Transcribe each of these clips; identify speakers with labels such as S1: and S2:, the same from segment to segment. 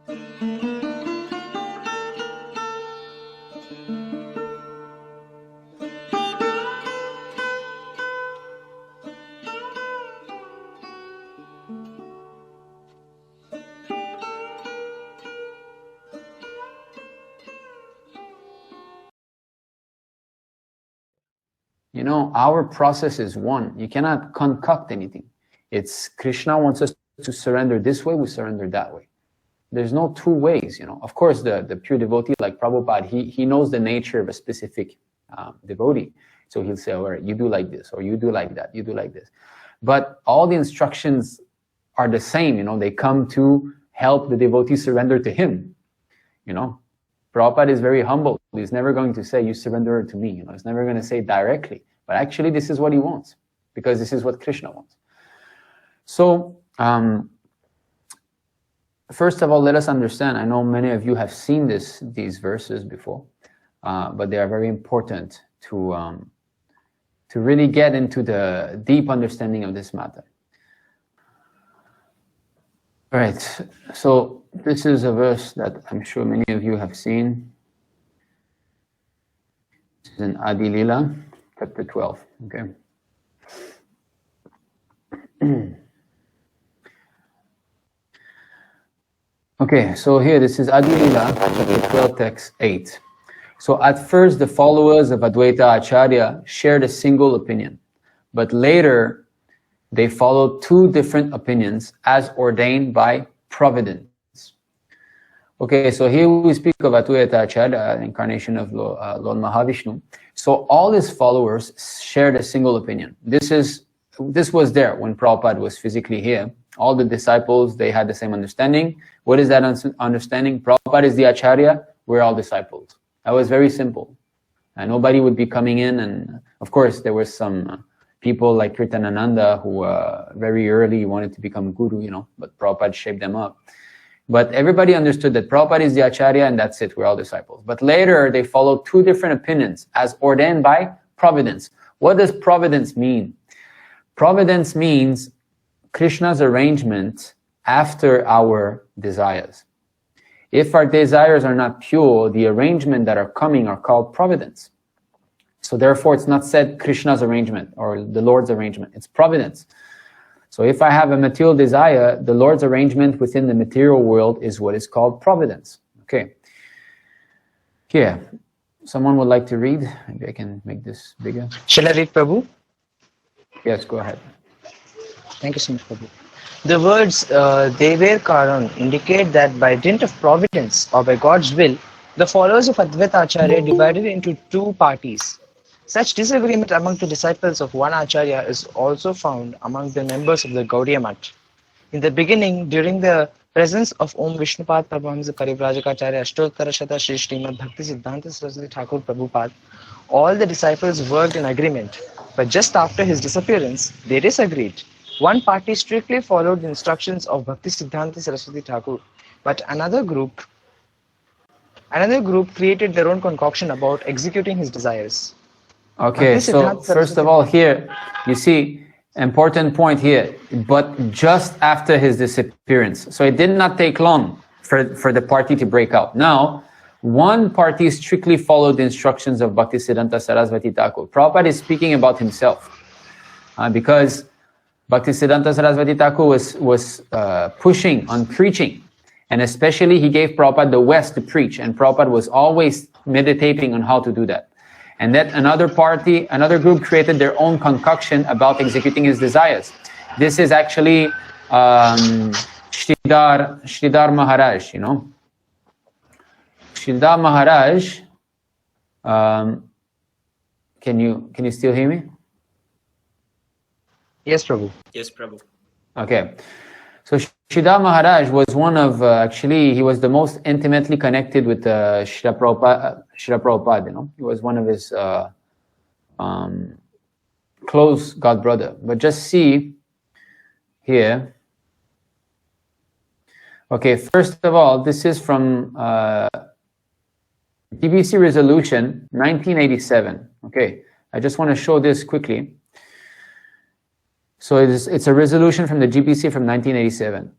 S1: You know, our process is one. You cannot concoct anything. It's Krishna wants us to surrender this way, we surrender that way. There's no two ways, you know. Of course, the pure devotee like Prabhupada, he knows the nature of a specific devotee. So he'll say, all right, you do like this, or you do like that, you do like this. But all the instructions are the same, you know. They come to help the devotee surrender to him, you know. Prabhupada is very humble. He's never going to say, you surrender to me. You know, he's never going to say directly. But actually, this is what he wants, because this is what Krishna wants. So, first of all, let us understand. I know many of you have seen these verses before, but they are very important to really get into the deep understanding of this matter. All right, so this is a verse that I'm sure many of you have seen. This is in Adi Lila, chapter 12, okay? Okay, so here, this is Adi Lila, chapter 12, text 8. So at first, the followers of Advaita Acharya shared a single opinion, but later, they followed two different opinions as ordained by providence. Okay, so here we speak of Advaita Acharya, incarnation of Lord Mahavishnu. So all his followers shared a single opinion. This was there when Prabhupada was physically here. All the disciples, they had the same understanding. What is that understanding? Prabhupada is the Acharya, we're all disciples. That was very simple. And nobody would be coming in, and of course there were some people like Kirtanananda who very early wanted to become guru, you know, but Prabhupada shaped them up. But everybody understood that Prabhupada is the Acharya and that's it, we're all disciples. But later they followed two different opinions as ordained by providence. What does providence mean? Providence means Krishna's arrangement after our desires. If our desires are not pure, the arrangement that are coming are called providence. So therefore, it's not said Krishna's arrangement or the Lord's arrangement. It's providence. So if I have a material desire, the Lord's arrangement within the material world is what is called providence. Okay. Here, someone would like to read? Maybe I can make this bigger.
S2: Shall I read, Prabhu?
S1: Yes, go ahead.
S2: Thank you so much, Prabhu. The words Dever Karan indicate that by dint of providence or by God's will, the followers of Advaita Acharya divided into two parties. Such disagreement among the disciples of one Acharya is also found among the members of the Gaudiya Math. In the beginning, during the presence of Om Vishnupad Prabhupada Parivrajaka Ashtottara Shata Shri Srimad Bhakti Siddhanta Saraswati Thakur Prabhupada, all the disciples worked in agreement. But just after his disappearance, they disagreed. One party strictly followed the instructions of Bhakti Siddhanta Saraswati Thakur, but another group created their own concoction about executing his desires.
S1: Okay, so first of all here, you see, important point here, but just after his disappearance. So it did not take long for the party to break out. Now, one party strictly followed the instructions of Bhaktisiddhanta Saraswati Thakur. Prabhupada is speaking about himself because Bhaktisiddhanta Saraswati Thakur was pushing on preaching, and especially he gave Prabhupada the West to preach, and Prabhupada was always meditating on how to do that. And that another group created their own concoction about executing his desires. This is actually Sridhar Maharaj, you know. Sridhar Maharaj, can you still hear me?
S2: Yes, Prabhu.
S3: Yes, Prabhu.
S1: Okay. So Sridhar Maharaj was one of, actually, he was the most intimately connected with Srila Prabhupada, you know. He was one of his close god brother. But just see here. Okay, first of all, this is from GBC resolution 1987. Okay, I just want to show this quickly. So it's a resolution from the GBC from 1987.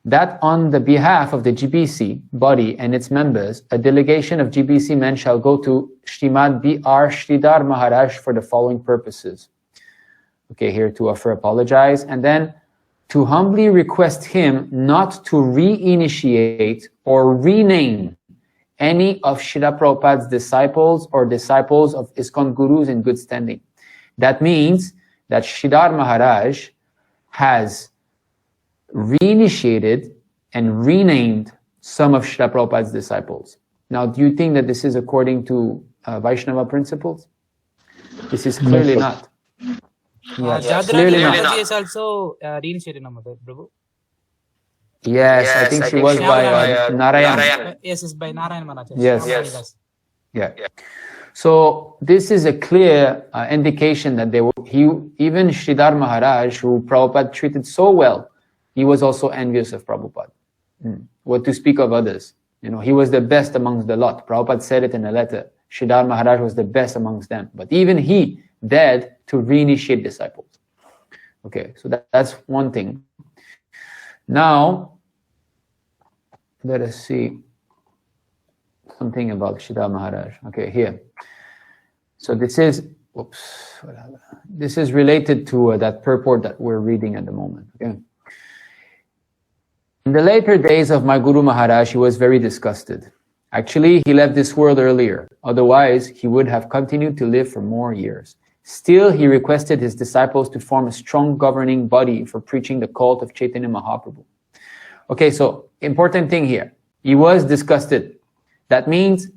S1: that on the behalf of the GBC body and its members, a delegation of GBC men shall go to Srimad B.R. Sridhar Maharaj for the following purposes. Okay, here to offer apologize, and then to humbly request him not to reinitiate or rename any of Srila Prabhupada's disciples or disciples of Iskcon Gurus in good standing. That means that Sridhar Maharaj has reinitiated and renamed some of Srila Prabhupada's disciples. Now, do you think that this is according to Vaishnava principles? This is clearly not.
S3: Yes,
S1: clearly not.
S3: is also reinitiated, Prabhu.
S1: Yes, I think she was by Narayan.
S3: Yes, it's by Narayan Maharaj.
S1: Yes. Yeah. So this is a clear indication that even Sridhar Maharaj, who Prabhupada treated so well, he was also envious of Prabhupada. What to speak of others? He was the best amongst the lot. Prabhupada said it in a letter. Sridhar Maharaj was the best amongst them. But even he dared to reinitiate disciples. Okay, so that's one thing. Now, let us see something about Sridhar Maharaj. Okay, here. So this is related to that purport that we're reading at the moment. Okay. In the later days of my Guru Maharaj, he was very disgusted. Actually, he left this world earlier. Otherwise, he would have continued to live for more years. Still, he requested his disciples to form a strong governing body for preaching the cult of Chaitanya Mahaprabhu. Okay, so important thing here. He was disgusted. That means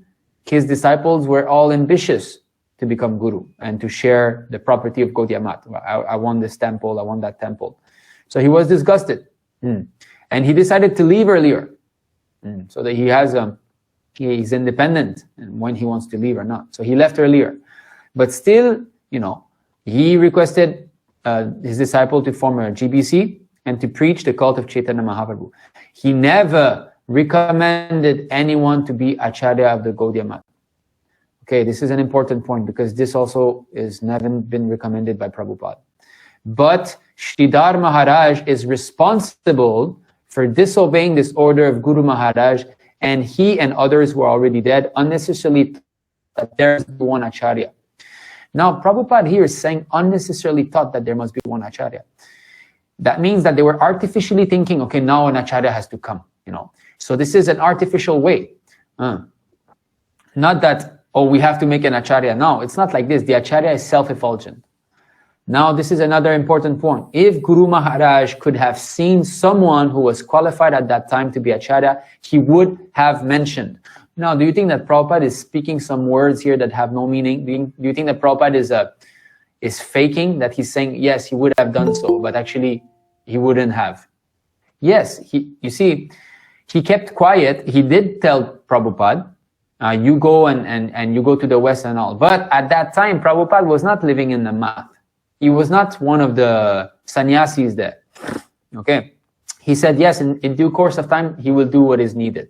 S1: his disciples were all ambitious to become guru and to share the property of Gaudiya Mat. I want this temple, I want that temple. So he was disgusted. And he decided to leave earlier. So that he's independent and when he wants to leave or not. So he left earlier. But still, he requested his disciple to form a GBC and to preach the cult of Chaitanya Mahaprabhu. He never recommended anyone to be Acharya of the Gaudiya Mat. Okay, this is an important point because this also is never been recommended by Prabhupada. But Sridhar Maharaj is responsible for disobeying this order of Guru Maharaj, and he and others who are already dead unnecessarily that there is one Acharya. Now, Prabhupada here is saying unnecessarily thought that there must be one Acharya. That means that they were artificially thinking, okay, now an Acharya has to come, So this is an artificial way. Not that, we have to make an Acharya. No, it's not like this. The Acharya is self-effulgent. Now, this is another important point. If Guru Maharaj could have seen someone who was qualified at that time to be Acharya, he would have mentioned. Now, do you think that Prabhupada is speaking some words here that have no meaning? Do you think that Prabhupada is faking, that he's saying, yes, he would have done so, but actually he wouldn't have? Yes, you see, he kept quiet. He did tell Prabhupada, you go and you go to the West and all. But at that time, Prabhupada was not living in the Math. He was not one of the sannyasis there. Okay. He said, yes, in due course of time, he will do what is needed.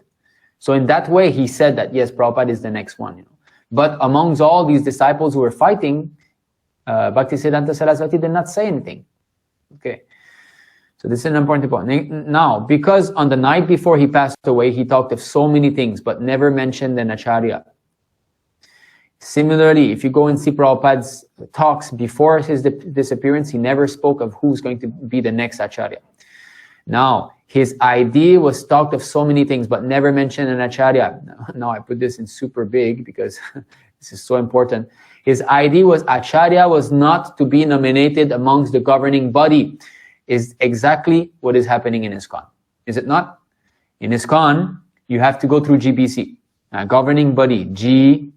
S1: So in that way, he said that, yes, Prabhupada is the next one. But amongst all these disciples who were fighting, Bhaktisiddhanta Saraswati did not say anything. Okay. So this is an important point. Now, because on the night before he passed away, he talked of so many things, but never mentioned an Acharya. Similarly, if you go and see Prabhupada's talks before his disappearance, he never spoke of who's going to be the next Acharya. Now, his idea was talked of so many things, but never mentioned an Acharya. Now, I put this in super big because this is so important. His idea was Acharya was not to be nominated amongst the governing body. Is exactly what is happening in Iskcon. Is it not? In Iskcon, you have to go through GBC, governing body, G,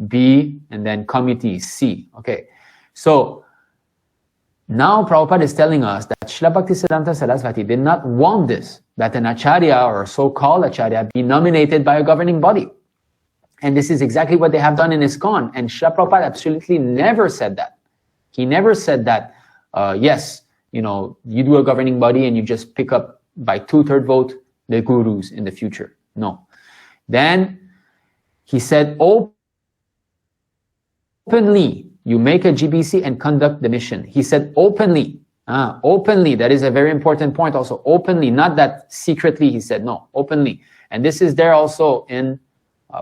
S1: B, and then committee, C. Okay. So, now Prabhupada is telling us that Srila Bhaktisiddhanta Saraswati did not want this, that an Acharya or so-called Acharya be nominated by a governing body. And this is exactly what they have done in Iskcon. And Srila Prabhupada absolutely never said that. He never said that, yes, you do a governing body and you just pick up by 2/3 vote the gurus in the future. No. Then he said openly, you make a GBC and conduct the mission. He said openly, Openly, that is a very important point also. Openly, not that secretly he said, no, openly. And this is there also in,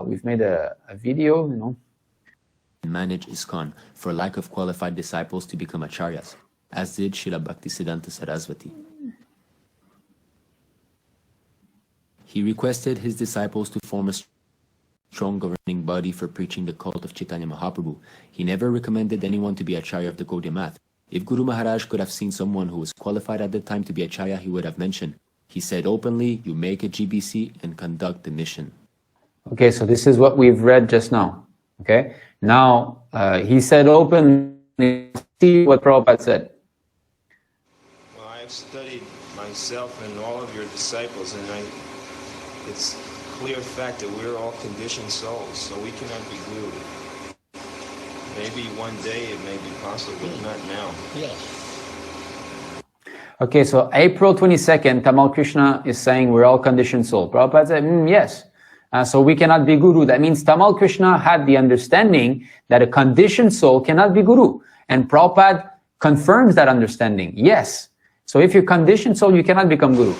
S1: we've made a video, you know.
S4: Manage Iskcon for lack of qualified disciples to become acharyas, as did Srila Bhaktisiddhanta Saraswati. He requested his disciples to form a strong governing body for preaching the cult of Chaitanya Mahaprabhu. He never recommended anyone to be acharya of the Gaudiya Math. If Guru Maharaj could have seen someone who was qualified at the time to be acharya, he would have mentioned. He said openly, you make a GBC and conduct the mission.
S1: Okay, so this is what we've read just now. Okay, now he said openly, see what Prabhupada said.
S5: Well, I've studied myself and all of your disciples, and it's clear fact that we're all conditioned souls, so we cannot be glued. Maybe one day it may be possible, but not now.
S6: Yes.
S1: Okay, so April 22nd, Tamal Krishna is saying we're all conditioned soul. Prabhupada said, yes. So we cannot be guru. That means Tamal Krishna had the understanding that a conditioned soul cannot be guru. And Prabhupada confirms that understanding. Yes. So if you're conditioned soul, you cannot become guru.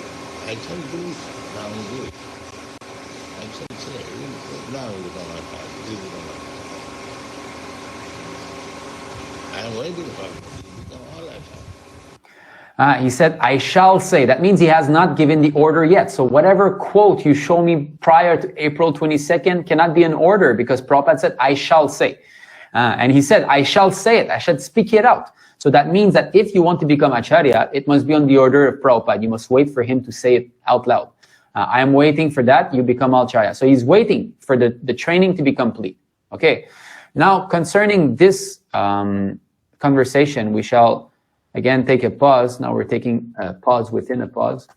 S6: I can do it. Now we do it. I can say, now we become my father. We become my father. I am ready to become all that time.
S1: He said, I shall say. That means he has not given the order yet. So whatever quote you show me prior to April 22nd cannot be an order, because Prabhupada said, I shall say. And he said, I shall say it. I should speak it out. So that means that if you want to become acharya, it must be on the order of Prabhupada. You must wait for him to say it out loud. I am waiting for that. You become acharya. So he's waiting for the training to be complete. Okay. Now, concerning this conversation, we shall again take a pause. Now we're taking a pause within a pause.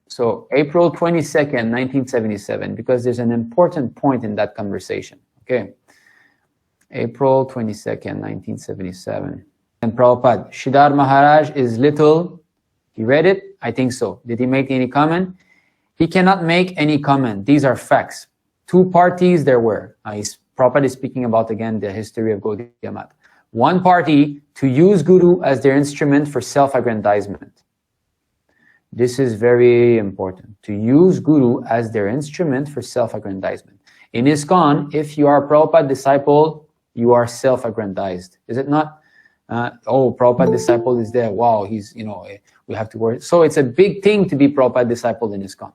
S1: So April 22nd, 1977, because there's an important point in that conversation. Okay. April 22nd, 1977. And Prabhupada, Sridhar Maharaj is little. He read it? I think so. Did he make any comment? He cannot make any comment. These are facts. Two parties there were. Prabhupada is speaking about, again, the history of Gaudiya Math. One party to use Guru as their instrument for self-aggrandizement. This is very important. To use Guru as their instrument for self-aggrandizement. In Iskcon, if you are a Prabhupada disciple, you are self-aggrandized. Is it not? Oh, Prabhupada disciple is there. Wow, he's, we have to worry. So it's a big thing to be Prabhupada disciple in Iskcon.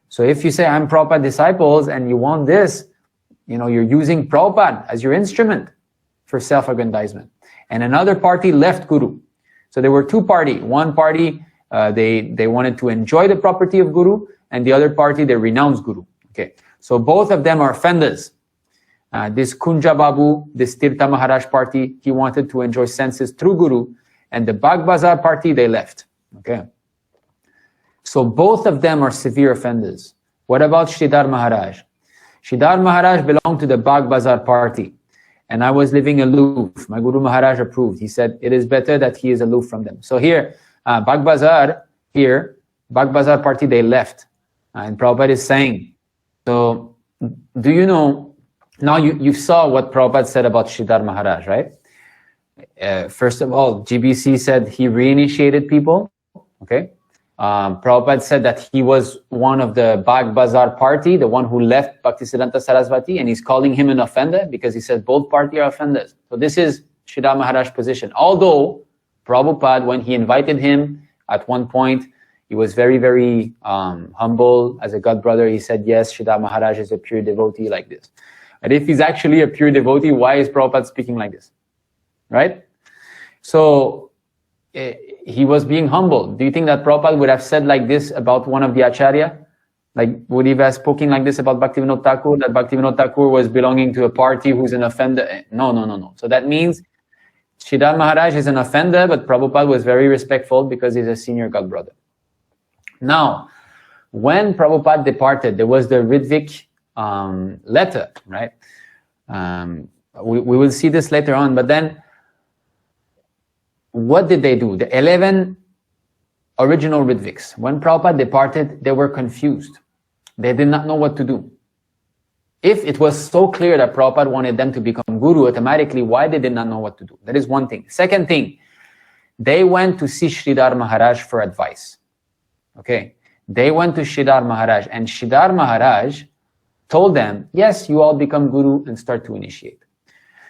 S1: So if you say, I'm Prabhupada disciples and you want this, you're using Prabhupada as your instrument for self-aggrandizement. And another party left Guru. So there were two parties. One party, they wanted to enjoy the property of Guru, and the other party, they renounced Guru. Okay. So both of them are offenders. This Kunja Babu, this Tirtha Maharaj party, he wanted to enjoy senses through Guru, and the Bag Bazar party, they left. Okay. So both of them are severe offenders. What about Sridhar Maharaj? Sridhar Maharaj belonged to the Bag Bazar party, and I was living aloof. My Guru Maharaj approved. He said, it is better that he is aloof from them. So here, Bag Bazar party, they left. And Prabhupada is saying, so do you know, now you saw what Prabhupada said about Sridhar Maharaj, right? First of all, GBC said he reinitiated people, okay? Prabhupada said that he was one of the Bag Bazar party, the one who left Bhaktisiddhanta Saraswati, and he's calling him an offender because he said both parties are offenders. So this is Sridhar Maharaj's position. Although Prabhupada, when he invited him at one point, he was very, very humble as a God brother. He said, yes, Sridhar Maharaj is a pure devotee like this. And if he's actually a pure devotee, why is Prabhupada speaking like this? Right? So he was being humble. Do you think that Prabhupada would have said like this about one of the Acharya? Like, would he have spoken like this about Bhaktivinoda Thakur, that Bhaktivinoda Thakur was belonging to a party who's an offender? No. So that means Sridhar Maharaj is an offender, but Prabhupada was very respectful because he's a senior God brother. Now, when Prabhupada departed, there was the Ritvik letter, right? We will see this later on, but then what did they do? The 11 original Ritviks, when Prabhupada departed, they were confused. They did not know what to do. If it was so clear that Prabhupada wanted them to become guru automatically, why they did not know what to do? That is one thing. Second thing, They went to see Sridhar Maharaj for advice. Okay, they went to Sridhar Maharaj, and Sridhar Maharaj told them, yes, you all become guru and start to initiate.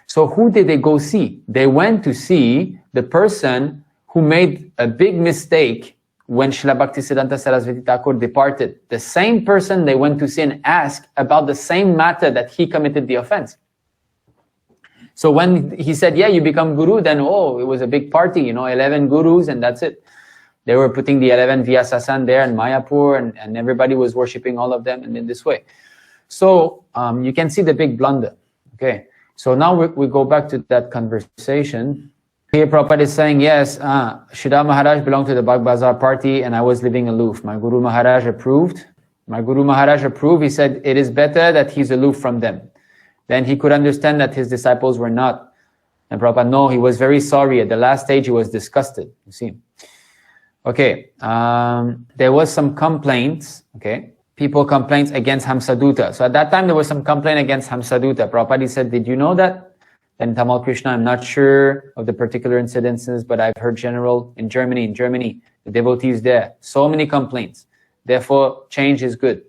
S1: So who did they go see? They went to see the person who made a big mistake when Srila Bhaktisiddhanta Saraswati Thakur departed. The same person they went to see and ask about the same matter that he committed the offense. So when he said, yeah, you become guru, then, oh, it was a big party, 11 gurus, and that's it. They were putting the 11 Vyasasan there in Mayapur, and everybody was worshipping all of them, and in this way. So you can see the big blunder. Okay, so now we go back to that conversation. Here Prabhupada is saying, yes, Sridhar Maharaj belonged to the Bhag Bazaar party, and I was living aloof. My Guru Maharaj approved. He said, it is better that he's aloof from them. Then he could understand that his disciples were not. And Prabhupada, no, he was very sorry. At the last stage, he was disgusted. You see. Okay, there was some complaints, okay, people complaints against Hamsaduta. So at that time, there was some complaint against Hamsaduta. Prabhupada said, did you know that? Then Tamal Krishna, I'm not sure of the particular incidences, but I've heard general in Germany, the devotees there, so many complaints. Therefore, change is good.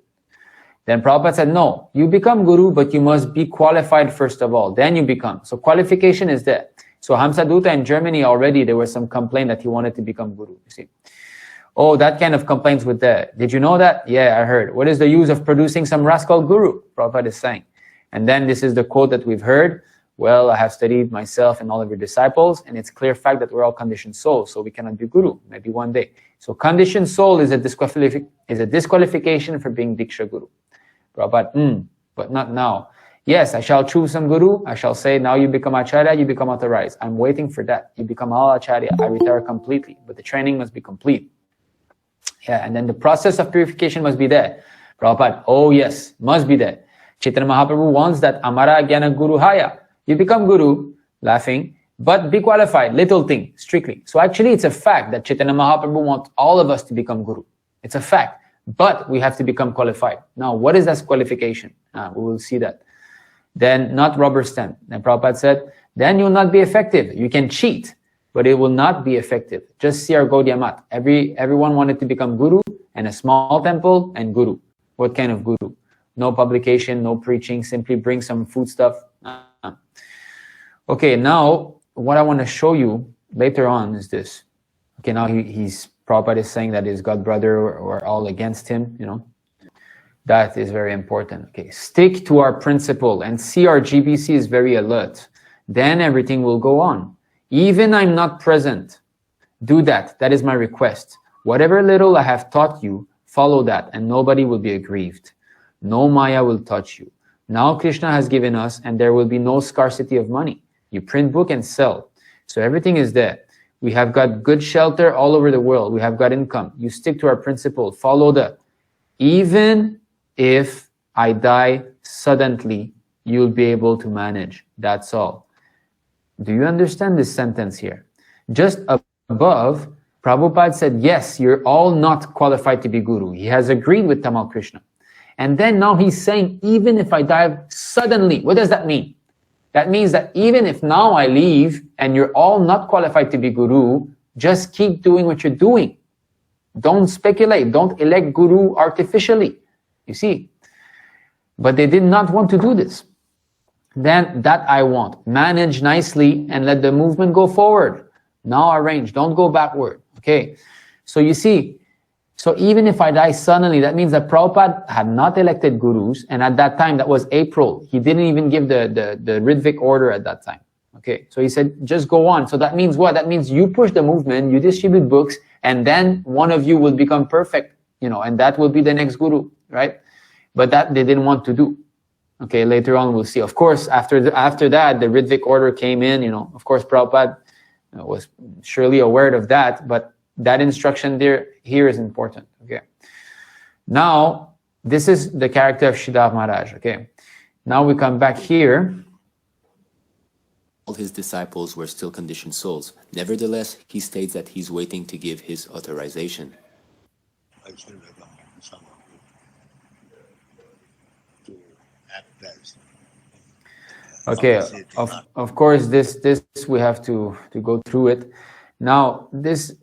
S1: Then Prabhupada said, no, you become guru, but you must be qualified first of all. Then you become. So qualification is there. So Hamsaduta in Germany already, there was some complaint that he wanted to become guru, you see. Oh, that kind of complaints with that. Did you know that? Yeah, I heard. What is the use of producing some rascal guru? Prabhupada is saying. And then this is the quote that we've heard. Well, I have studied myself and all of your disciples, and it's clear fact that we're all conditioned souls, so we cannot be guru, maybe one day. So conditioned soul is a disqualification for being Diksha Guru. Prabhupada, but not now. Yes, I shall choose some guru. I shall say, now you become Acharya, you become authorized. I'm waiting for that. You become all Acharya. I retire completely, but the training must be complete. Yeah, and then the process of purification must be there. Prabhupada, oh yes, must be there. Chaitanya Mahaprabhu wants that Amara Jnana Guru Haya. You become guru, laughing, but be qualified, little thing, strictly. So actually it's a fact that Chaitanya Mahaprabhu wants all of us to become guru. It's a fact, but we have to become qualified. Now, what is that qualification? We will see that. Then not rubber stamp. Then Prabhupada said, then you will not be effective. You can cheat, but it will not be effective. Just see our Gaudiya Mat. Everyone wanted to become guru, and a small temple and guru. What kind of guru? No publication, no preaching, simply bring some food stuff. Okay, now what I want to show you later on is this. Okay, now Prabhupada is saying that his god brother or all against him, That is very important. Okay, stick to our principle and see our GBC is very alert. Then everything will go on. Even I'm not present, do that. That is my request. Whatever little I have taught you, follow that, and nobody will be aggrieved. No Maya will touch you. Now Krishna has given us, and there will be no scarcity of money. You print book and sell. So everything is there. We have got good shelter all over the world. We have got income. You stick to our principle. Follow that. Even if I die suddenly, you'll be able to manage. That's all. Do you understand this sentence here? Just above, Prabhupada said, yes, you're all not qualified to be guru. He has agreed with Tamal Krishna. And then now he's saying, even if I die suddenly, what does that mean? That means that even if now I leave and you're all not qualified to be guru, just keep doing what you're doing. Don't speculate. Don't elect guru artificially. You see? But they did not want to do this. Then that I want. Manage nicely and let the movement go forward. Now arrange. Don't go backward. Okay? So you see, so even if I die suddenly, that means that Prabhupada had not elected gurus, and at that time, that was April. He didn't even give the Ritvik order at that time. Okay, so he said, just go on. So that means what? That means you push the movement, you distribute books, and then one of you will become perfect, and that will be the next guru, right? But that they didn't want to do. Okay, later on we'll see. Of course, after that, the Ritvik order came in, of course, Prabhupada was surely aware of that, but that instruction here is important. Okay. Now, this is the character of Sridhar Maharaj. Okay. Now we come back here.
S4: All his disciples were still conditioned souls. Nevertheless, he states that he's waiting to give his authorization.
S1: Okay, of course, this we have to go through it. Now, this,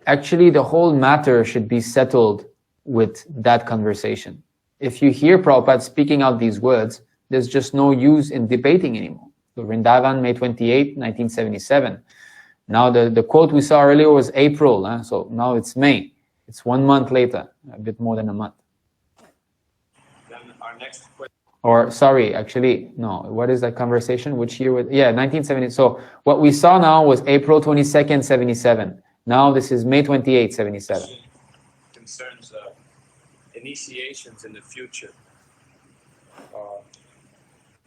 S1: actually the whole matter should be settled with that conversation. If you hear Prabhupada speaking out these words, there's just no use in debating anymore. So Vrindavan, May 28, 1977. Now the quote we saw earlier was April, so now it's May. It's 1 month later, a bit more than a month.
S5: Then our next question.
S1: Or sorry, actually, no. What is that conversation? Which year was? Yeah, 1970. So what we saw now was April 22nd, 77. Now this is May 28, 77.
S5: Concerns initiations in the future,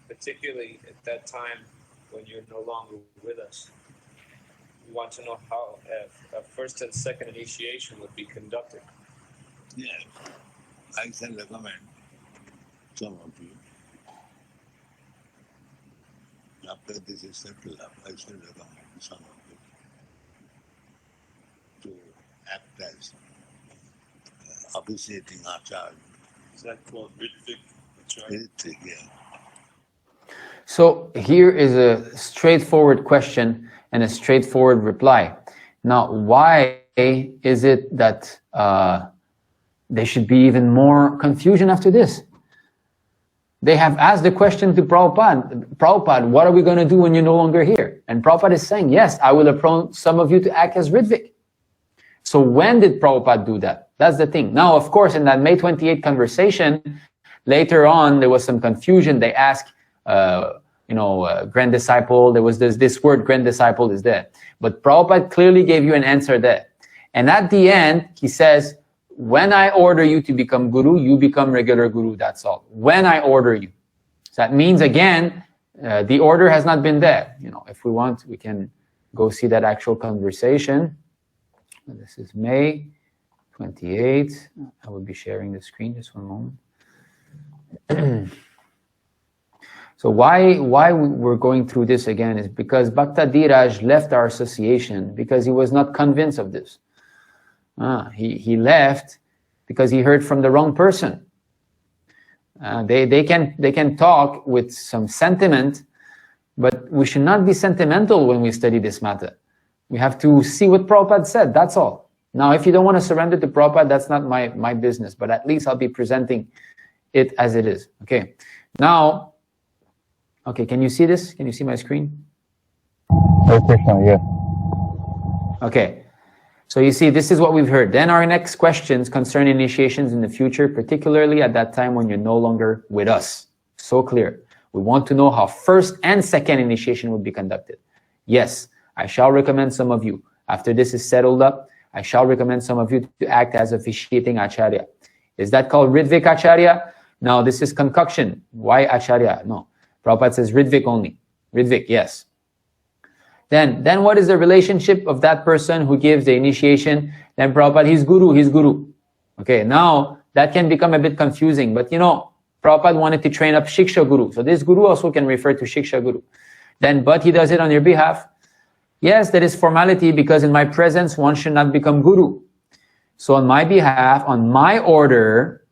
S5: particularly at that time when you're no longer with us. We want to know how a first and second initiation would be conducted.
S6: Yes, I can recommend some of you. After this is settled up, I shall recommend some of you to act as officiating acharya.
S5: Is that called Ritvik Acharya?
S6: Ritvik, yeah.
S1: So here is a straightforward question and a straightforward reply. Now, why is it that there should be even more confusion after this? They have asked the question to Prabhupada, Prabhupada, what are we going to do when you're no longer here? And Prabhupada is saying, yes, I will appoint some of you to act as Ritvik. So when did Prabhupada do that? That's the thing. Now, of course, in that May 28 conversation, later on, there was some confusion. They asked, grand disciple, there was this word, grand disciple is there. But Prabhupada clearly gave you an answer there. And at the end, he says, when I order you to become guru, you become regular guru, that's all. When I order you. So that means, again, the order has not been there. If we want, we can go see that actual conversation. This is May 28. I will be sharing the screen, just one moment. So why we're going through this again is because Bhakta Dheeraj left our association because he was not convinced of this. He left because he heard from the wrong person. They can talk with some sentiment, but we should not be sentimental when we study this matter. We have to see what Prabhupada said, that's all. Now, if you don't want to surrender to Prabhupada, that's not my business, but at least I'll be presenting it as it is. Okay. Now, okay, can you see this? Can you see my screen?
S7: Hare Krishna, yeah.
S1: Okay. So you see, this is what we've heard. Then our next questions concern initiations in the future, particularly at that time when you're no longer with us. So clear. We want to know how first and second initiation would be conducted. Yes, I shall recommend some of you. After this is settled up, I shall recommend some of you to act as officiating acharya. Is that called Ritvik Acharya? No, this is concoction. Why acharya? No. Prabhupada says Ritvik only. Ritvik, yes. Then what is the relationship of that person who gives the initiation? Then Prabhupada, he's guru. Okay, now that can become a bit confusing, but Prabhupada wanted to train up shiksha guru. So this guru also can refer to shiksha guru. But he does it on your behalf. Yes, there is formality because in my presence, one should not become guru. So on my behalf, on my order,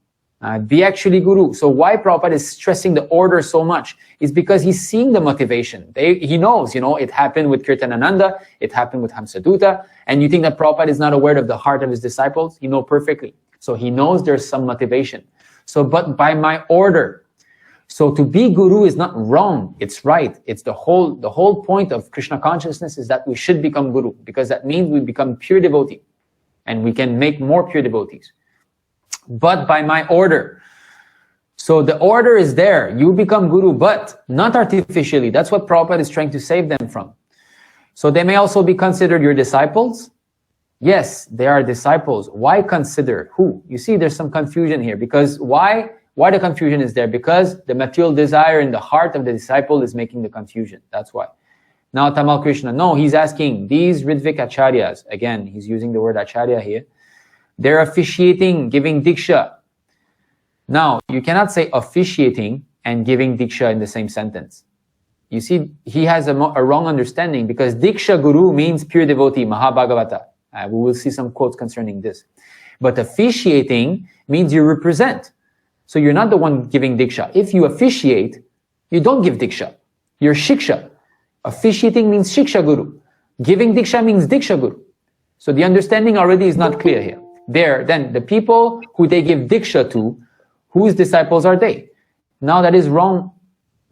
S1: be actually guru. So why Prabhupada is stressing the order so much is because he's seeing the motivation. He knows, it happened with Kirtanananda, it happened with Hamsadutta, and you think that Prabhupada is not aware of the heart of his disciples? He knows perfectly. So he knows there's some motivation. So, but by my order. So to be guru is not wrong, it's right. It's the whole point of Krishna consciousness is that we should become guru, because that means we become pure devotee, and we can make more pure devotees. But by my order. So the order is there. You become guru, but not artificially. That's what Prabhupada is trying to save them from. So they may also be considered your disciples. Yes, they are disciples. Why consider? Who? You see, there's some confusion here. Because why the confusion is there? Because the material desire in the heart of the disciple is making the confusion. That's why. Now, Tamal Krishna, no, he's asking, these Ritvik Acharyas, again, he's using the word Acharya here, they're officiating, giving diksha. Now, you cannot say officiating and giving diksha in the same sentence. You see, he has a wrong understanding because diksha guru means pure devotee, Mahabhagavata. We will see some quotes concerning this. But officiating means you represent. So you're not the one giving diksha. If you officiate, you don't give diksha. You're shiksha. Officiating means shiksha guru. Giving diksha means diksha guru. So the understanding already is not clear here. Then the people who they give diksha to, whose disciples are they? Now that is wrong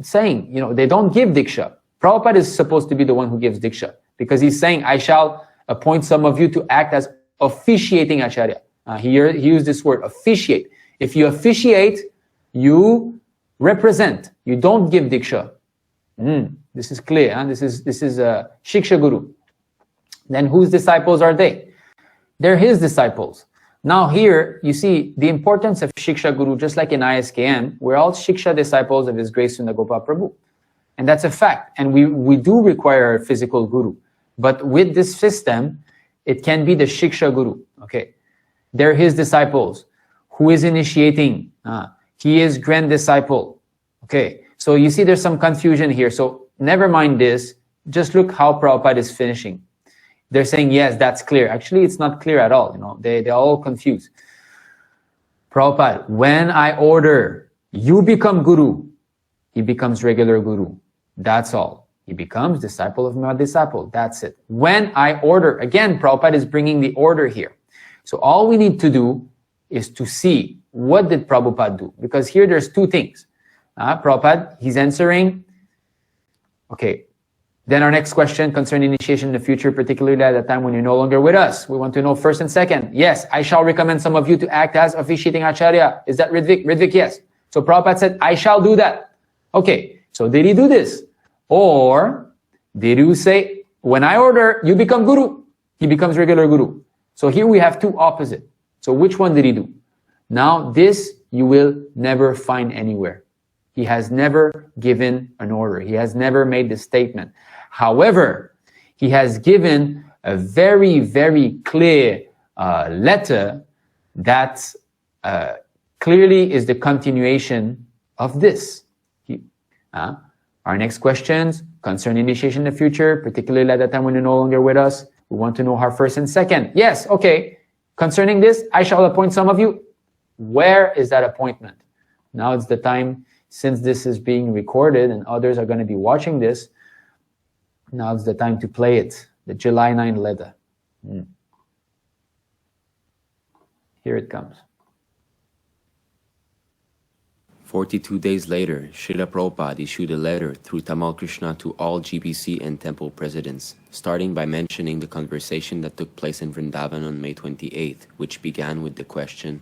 S1: saying, they don't give diksha. Prabhupada is supposed to be the one who gives diksha, because he's saying, I shall appoint some of you to act as officiating acharya. He used this word, officiate. If you officiate, you represent. You don't give diksha. This is clear. Huh? This is shiksha guru. Then whose disciples are they? They're his disciples. Now here, you see the importance of shiksha guru, just like in ISKM, we're all shiksha disciples of His Grace Sunda Gopal Prabhu. And that's a fact. And we do require a physical guru. But with this system, it can be the shiksha guru. Okay. They're his disciples. Who is initiating? He is grand disciple. Okay. So you see there's some confusion here. So never mind this. Just look how Prabhupada is finishing. They're saying, yes, that's clear. Actually, it's not clear at all. They're all confused. Prabhupada, when I order, you become guru, he becomes regular guru. That's all. He becomes disciple of my disciple. That's it. When I order, again, Prabhupada is bringing the order here. So all we need to do is to see, what did Prabhupada do? Because here there's two things. Prabhupada, he's answering. Okay. Then our next question concerning initiation in the future, particularly at the time when you're no longer with us. We want to know first and second. Yes, I shall recommend some of you to act as officiating acharya. Is that Ritvik? Ritvik, yes. So Prabhupada said, I shall do that. Okay, so did he do this? Or did you say, when I order, you become guru. He becomes regular guru. So here we have two opposite. So which one did he do? Now this you will never find anywhere. He has never given an order. He has never made the statement. However, he has given a very, very clear letter that clearly is the continuation of this. Our next questions concern initiation in the future, particularly at the time when you're no longer with us. We want to know our first and second. Yes, okay. Concerning this, I shall appoint some of you. Where is that appointment? Now it's the time, since this is being recorded and others are going to be watching this, now it's the time to play it. The July 9 letter. Here it comes.
S4: 42 days later, Srila Prabhupada issued a letter through Tamal Krishna to all GBC and temple presidents, starting by mentioning the conversation that took place in Vrindavan on May 28th, which began with the question,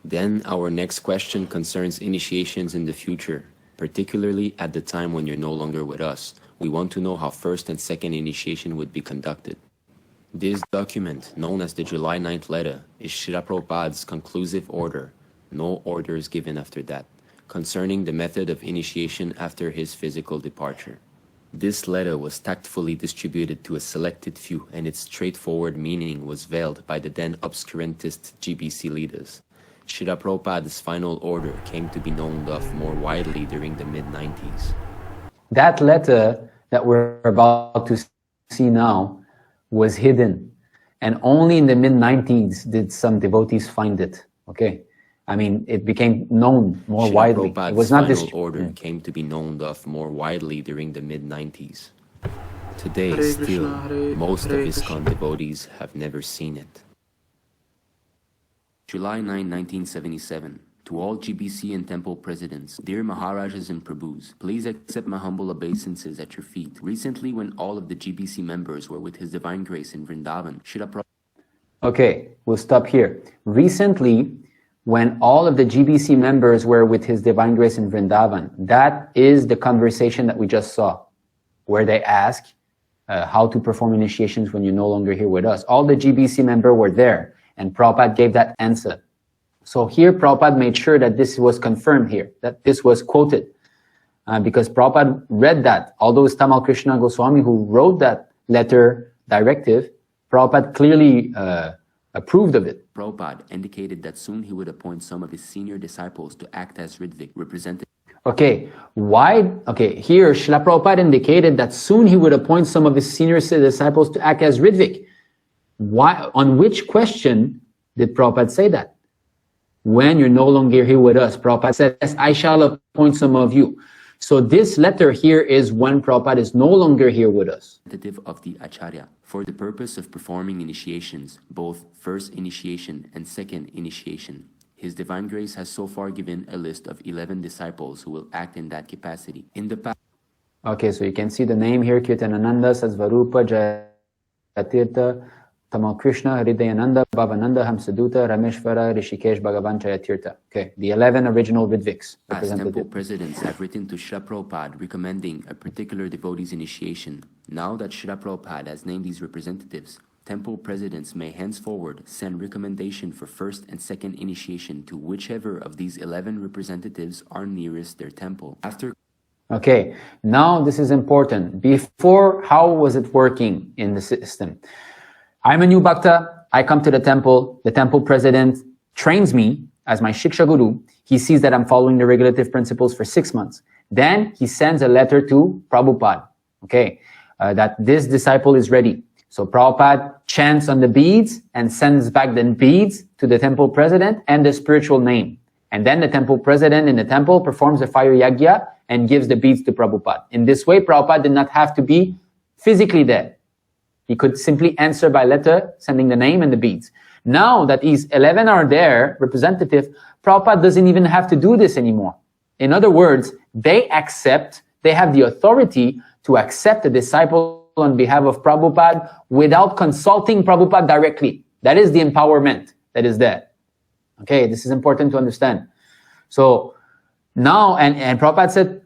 S4: then our next question concerns initiations in the future, particularly at the time when you're no longer with us. We want to know how first and second initiation would be conducted. This document, known as the July 9th letter, is Srila Prabhupada's conclusive order, no orders given after that, concerning the method of initiation after his physical departure. This letter was tactfully distributed to a selected few, and its straightforward meaning was veiled by the then obscurantist GBC leaders. Srila Prabhupada's final order came to be known of more widely during the mid-90s.
S1: That letter that we're about to see now was hidden, and only in the mid-90s did some devotees find it. Okay, I mean, it became known more widely. It was not this
S4: order came to be known of more widely during the mid-90s. Today, still, most of Iskcon devotees have never seen it. July 9, 1977. To all GBC and temple presidents, dear Maharajas and Prabhus, please accept my humble obeisances at your feet. Recently, when all of the GBC members were with His Divine Grace in Vrindavan, Srila Prabhupada...
S1: Okay, we'll stop here. Recently, when all of the GBC members were with His Divine Grace in Vrindavan, that is the conversation that we just saw, where they ask how to perform initiations when you're no longer here with us. All the GBC members were there, and Prabhupada gave that answer. So here Prabhupada made sure that this was confirmed here, that this was quoted. Because Prabhupada read that, although it's Tamal Krishna Goswami who wrote that letter directive, Prabhupada clearly approved of it.
S4: Prabhupada indicated that soon he would appoint some of his senior disciples to act as Ritvik, representing...
S1: Okay, why? Okay, here Srila Prabhupada indicated that soon he would appoint some of his senior disciples to act as Ritvik. Why? On which question did Prabhupada say that? When you're no longer here with us, Prabhupada said, yes, I shall appoint some of you. So this letter here is when Prabhupada is no longer here with us.
S4: Representative of the Acharya for the purpose of performing initiations, both first initiation and second initiation. His Divine Grace has so far given a list of 11 disciples who will act in that capacity. In the past,
S1: Okay, so you can see the name here, Kirtanananda, Sasvarupa, Jayatirtha, Tamal Krishna, Hridayananda, Bhavananda, Hamsaduta, Rameshvara, Rishikesh, Bhagavan, Jayatirtha. Okay, the 11 original Ritviks.
S4: temple presidents have written to Srila Prabhupada recommending a particular devotee's initiation. Now that Srila Prabhupada has named these representatives, temple presidents may henceforward send recommendation for first and second initiation to whichever of these 11 representatives are nearest their temple. After
S1: Okay, now this is important. Before, how was it working in the system? I'm a new bhakta, I come to the temple president trains me as my shiksha guru. He sees that I'm following the regulative principles for 6 months. Then he sends a letter to Prabhupada, okay, that this disciple is ready. So Prabhupada chants on the beads and sends back the beads to the temple president and the spiritual name. And then the temple president in the temple performs a fire yagya and gives the beads to Prabhupada. In this way, Prabhupada did not have to be physically there. He could simply answer by letter, sending the name and the beads. Now that these 11 are there, representative, Prabhupada doesn't even have to do this anymore. In other words, they have the authority to accept a disciple on behalf of Prabhupada without consulting Prabhupada directly. That is the empowerment that is there. Okay, this is important to understand. So now, and Prabhupada said,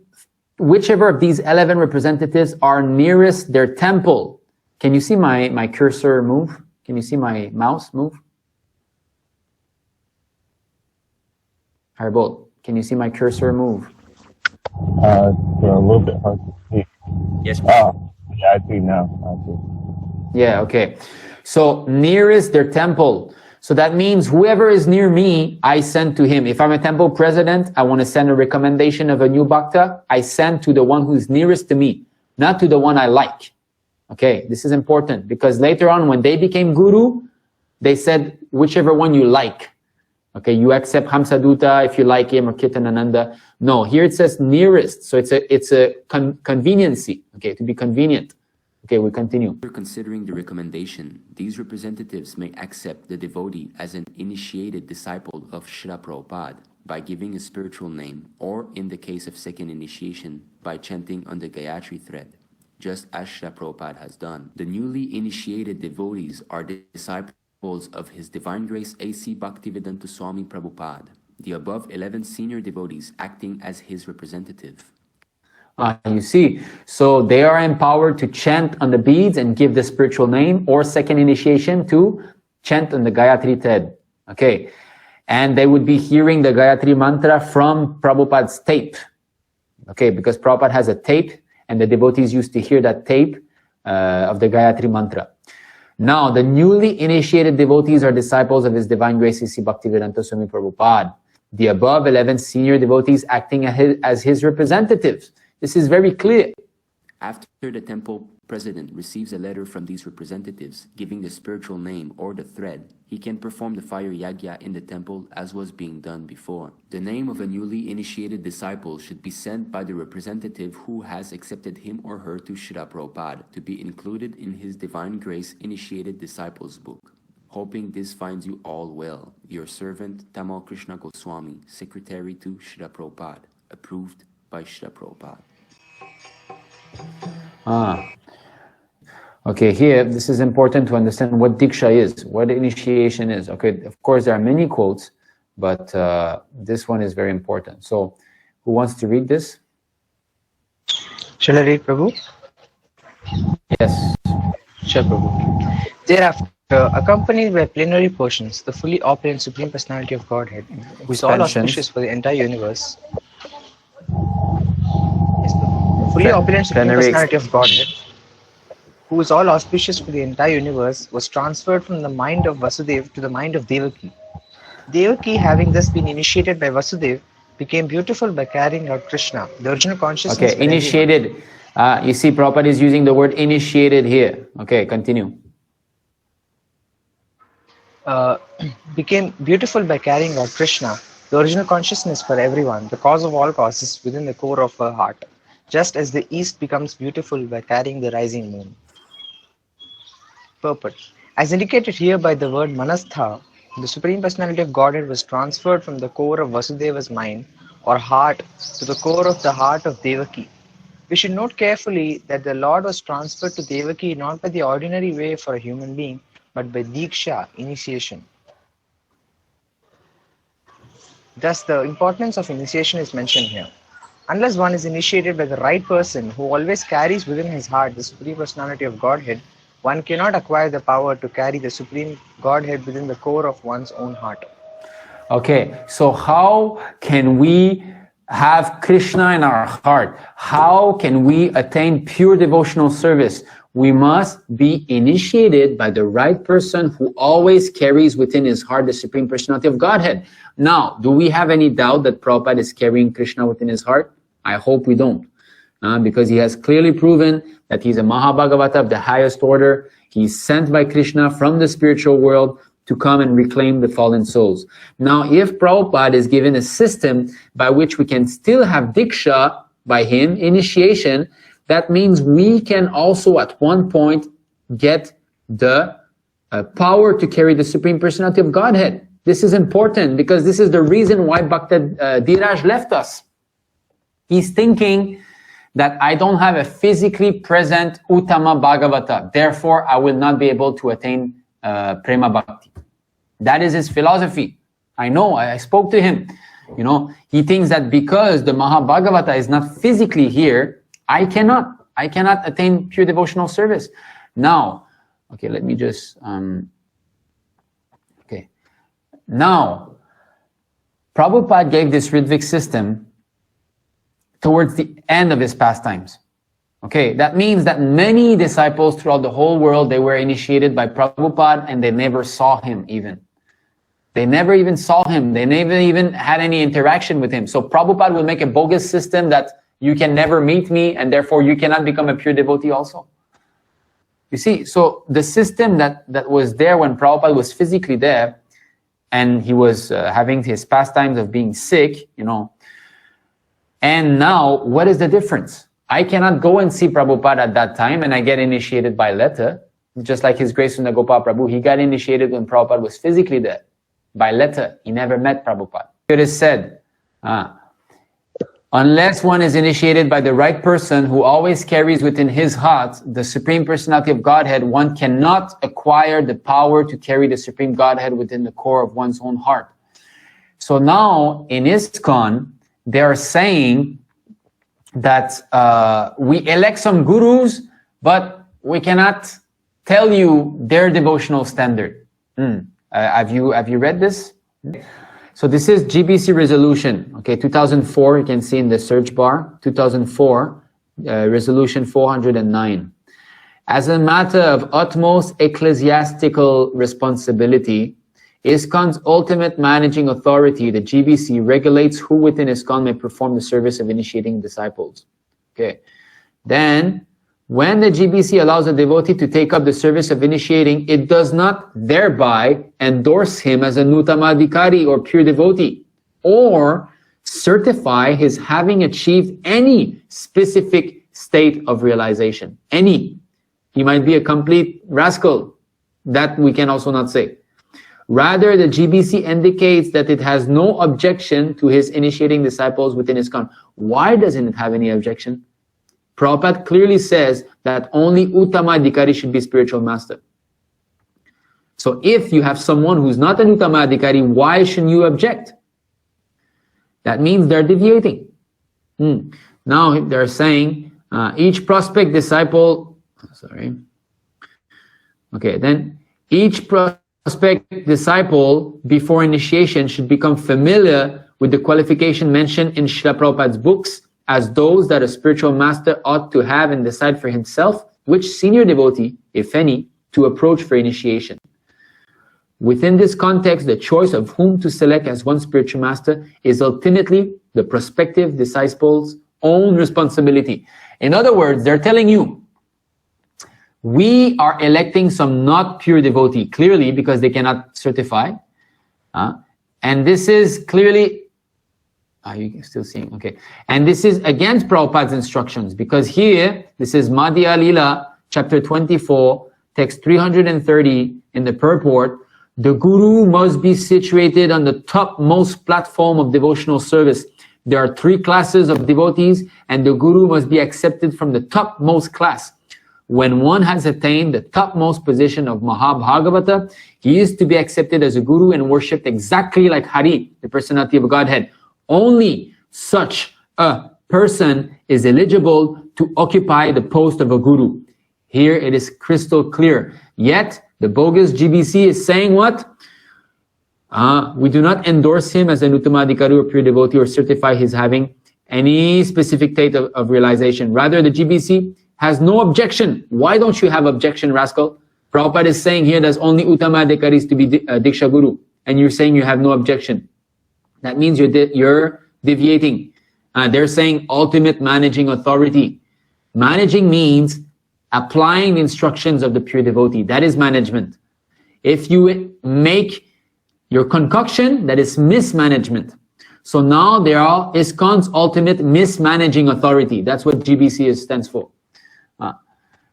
S1: whichever of these 11 representatives are nearest their temple. Can you see my cursor move? Can you see my mouse move? Haribolt, can you see my cursor move?
S7: It's a little bit hard to see.
S4: Yes.
S7: Oh, yeah, I see now. I see.
S1: Yeah, okay. So nearest their temple. So that means whoever is near me, I send to him. If I'm a temple president, I want to send a recommendation of a new bhakta, I send to the one who's nearest to me, not to the one I like. Okay, this is important because later on when they became guru, they said whichever one you like. Okay, you accept Hamsaduta if you like him or Kirtanananda. No, here it says nearest. So it's a conveniency, okay, to be convenient. Okay, we continue.
S4: After considering the recommendation, these representatives may accept the devotee as an initiated disciple of Srila Prabhupada by giving a spiritual name, or in the case of second initiation, by chanting on the Gayatri thread, just as Srila Prabhupada has done. The newly initiated devotees are disciples of His Divine Grace A.C. Bhaktivinoda Swami Prabhupada, the above 11 senior devotees acting as his representative.
S1: You see, so they are empowered to chant on the beads and give the spiritual name, or second initiation to chant on the Gayatri thread. Okay, and they would be hearing the Gayatri mantra from Prabhupada's tape. Okay, because Prabhupada has a tape, and the devotees used to hear that tape of the Gayatri mantra. Now, the newly initiated devotees are disciples of His Divine Grace A.C. Bhaktivinoda Swami Prabhupada, the above 11 senior devotees acting as his representatives. This is very clear.
S4: After the temple president receives a letter from these representatives giving the spiritual name or the thread, he can perform the fire yagya in the temple as was being done before. The name of a newly initiated disciple should be sent by the representative who has accepted him or her to Srila Prabhupada to be included in his Divine Grace Initiated Disciples book. Hoping this finds you all well. Your servant Tamal Krishna Goswami, Secretary to Srila Prabhupada. Approved by Srila Prabhupada.
S1: Okay, here, this is important to understand what Diksha is, what initiation is. Okay, of course, there are many quotes, but this one is very important. So, who wants to read this?
S2: Shall I read, Prabhu?
S1: Yes.
S2: Sure, Prabhu. Thereafter, accompanied by plenary portions, the fully opulent Supreme Personality of Godhead, who is all auspicious for the entire universe. Yes, Prabhu. Fully opulent Supreme Personality of Godhead, who is all auspicious for the entire universe, was transferred from the mind of Vasudeva to the mind of Devaki. Devaki, having thus been initiated by Vasudeva, became beautiful by carrying out Krishna, the original consciousness.
S1: Okay, initiated. You see, Prabhupada is using the word initiated here. Okay, continue.
S2: Became beautiful by carrying out Krishna, The original consciousness for everyone, the cause of all causes within the core of her heart, just as the east becomes beautiful by carrying the rising moon. Purport. As indicated here by the word Manastha, the Supreme Personality of Godhead was transferred from the core of Vasudeva's mind or heart to the core of the heart of Devaki. We should note carefully that the Lord was transferred to Devaki not by the ordinary way for a human being, but by Diksha, initiation. Thus, the importance of initiation is mentioned here. Unless one is initiated by the right person who always carries within his heart the Supreme Personality of Godhead, one cannot acquire the power to carry the Supreme Godhead within the core of one's own heart.
S1: Okay, so how can we have Krishna in our heart? How can we attain pure devotional service? We must be initiated by the right person who always carries within his heart the Supreme Personality of Godhead. Now, do we have any doubt that Prabhupada is carrying Krishna within his heart? I hope we don't. Because he has clearly proven that he's a Mahabhagavata of the highest order. He's sent by Krishna from the spiritual world to come and reclaim the fallen souls. Now, if Prabhupada is given a system by which we can still have Diksha by him, initiation, that means we can also at one point get the power to carry the Supreme Personality of Godhead. This is important because this is the reason why Bhakta left us. He's thinking that I don't have a physically present Uttama Bhagavata, therefore I will not be able to attain Prema Bhakti. That is his philosophy. I know, I spoke to him. You know, he thinks that because the Mahabhagavata is not physically here, I cannot attain pure devotional service. Now, okay, let me just, okay. Now, Prabhupada gave this Ritvik system towards the end of his pastimes. Okay, that means that many disciples throughout the whole world, they were initiated by Prabhupada and they never saw him even. They never even saw him. They never even had any interaction with him. So Prabhupada will make a bogus system that you can never meet me and therefore you cannot become a pure devotee also. You see, so the system that was there when Prabhupada was physically there and he was having his pastimes of being sick, you know, and now what is the difference? I cannot go and see Prabhupada at that time and I get initiated by letter. Just like His Grace Sunda Gopal Prabhu, he got initiated when Prabhupada was physically there. By letter, he never met Prabhupada. It is said, unless one is initiated by the right person who always carries within his heart the Supreme Personality of Godhead, one cannot acquire the power to carry the Supreme Godhead within the core of one's own heart. So now in Iskcon, they are saying that we elect some gurus, but we cannot tell you their devotional standard. Have you read this? So this is GBC resolution, okay, 2004, you can see in the search bar, 2004, resolution 409. As a matter of utmost ecclesiastical responsibility, Iskcon's ultimate managing authority, the GBC, regulates who within Iskcon may perform the service of initiating disciples. Okay. Then, when the GBC allows a devotee to take up the service of initiating, it does not thereby endorse him as a Nuttamadhikari or pure devotee, or certify his having achieved any specific state of realization. Any. He might be a complete rascal. That we can also not say. Rather, the GBC indicates that it has no objection to his initiating disciples within Iskcon. Why doesn't it have any objection? Prabhupada clearly says that only Uttamadhikari should be spiritual master. So if you have someone who's not an Uttamadhikari, why shouldn't you object? That means they're deviating. Now they're saying each prospect disciple, then each prospect disciple before initiation should become familiar with the qualification mentioned in Srila Prabhupada's books as those that a spiritual master ought to have and decide for himself which senior devotee, if any, to approach for initiation. Within this context, the choice of whom to select as one spiritual master is ultimately the prospective disciple's own responsibility. In other words, they're telling you, we are electing some not pure devotee, clearly because they cannot certify. And this is clearly, are you still seeing? Okay. And this is against Prabhupada's instructions, because here, this is Madhya Lila, chapter 24, text 330 in the purport. The Guru must be situated on the topmost platform of devotional service. There are 3 classes of devotees, and the Guru must be accepted from the topmost class. When one has attained the topmost position of Mahabhagavata, he is to be accepted as a Guru and worshipped exactly like Hari, the personality of Godhead. Only such a person is eligible to occupy the post of a Guru. Here it is crystal clear. Yet, the bogus GBC is saying what? We do not endorse him as an Uttamadhikari or pure devotee or certify his having any specific state of realization. Rather, the GBC has no objection. Why don't you have objection, rascal? Prabhupada is saying here there's only Uttamadhikaris to be Diksha Guru, and you're saying you have no objection. That means you're deviating. They're saying ultimate managing authority. Managing means applying the instructions of the pure devotee. That is management. If you make your concoction, that is mismanagement. So now there are Iskcon's ultimate mismanaging authority. That's what GBC stands for.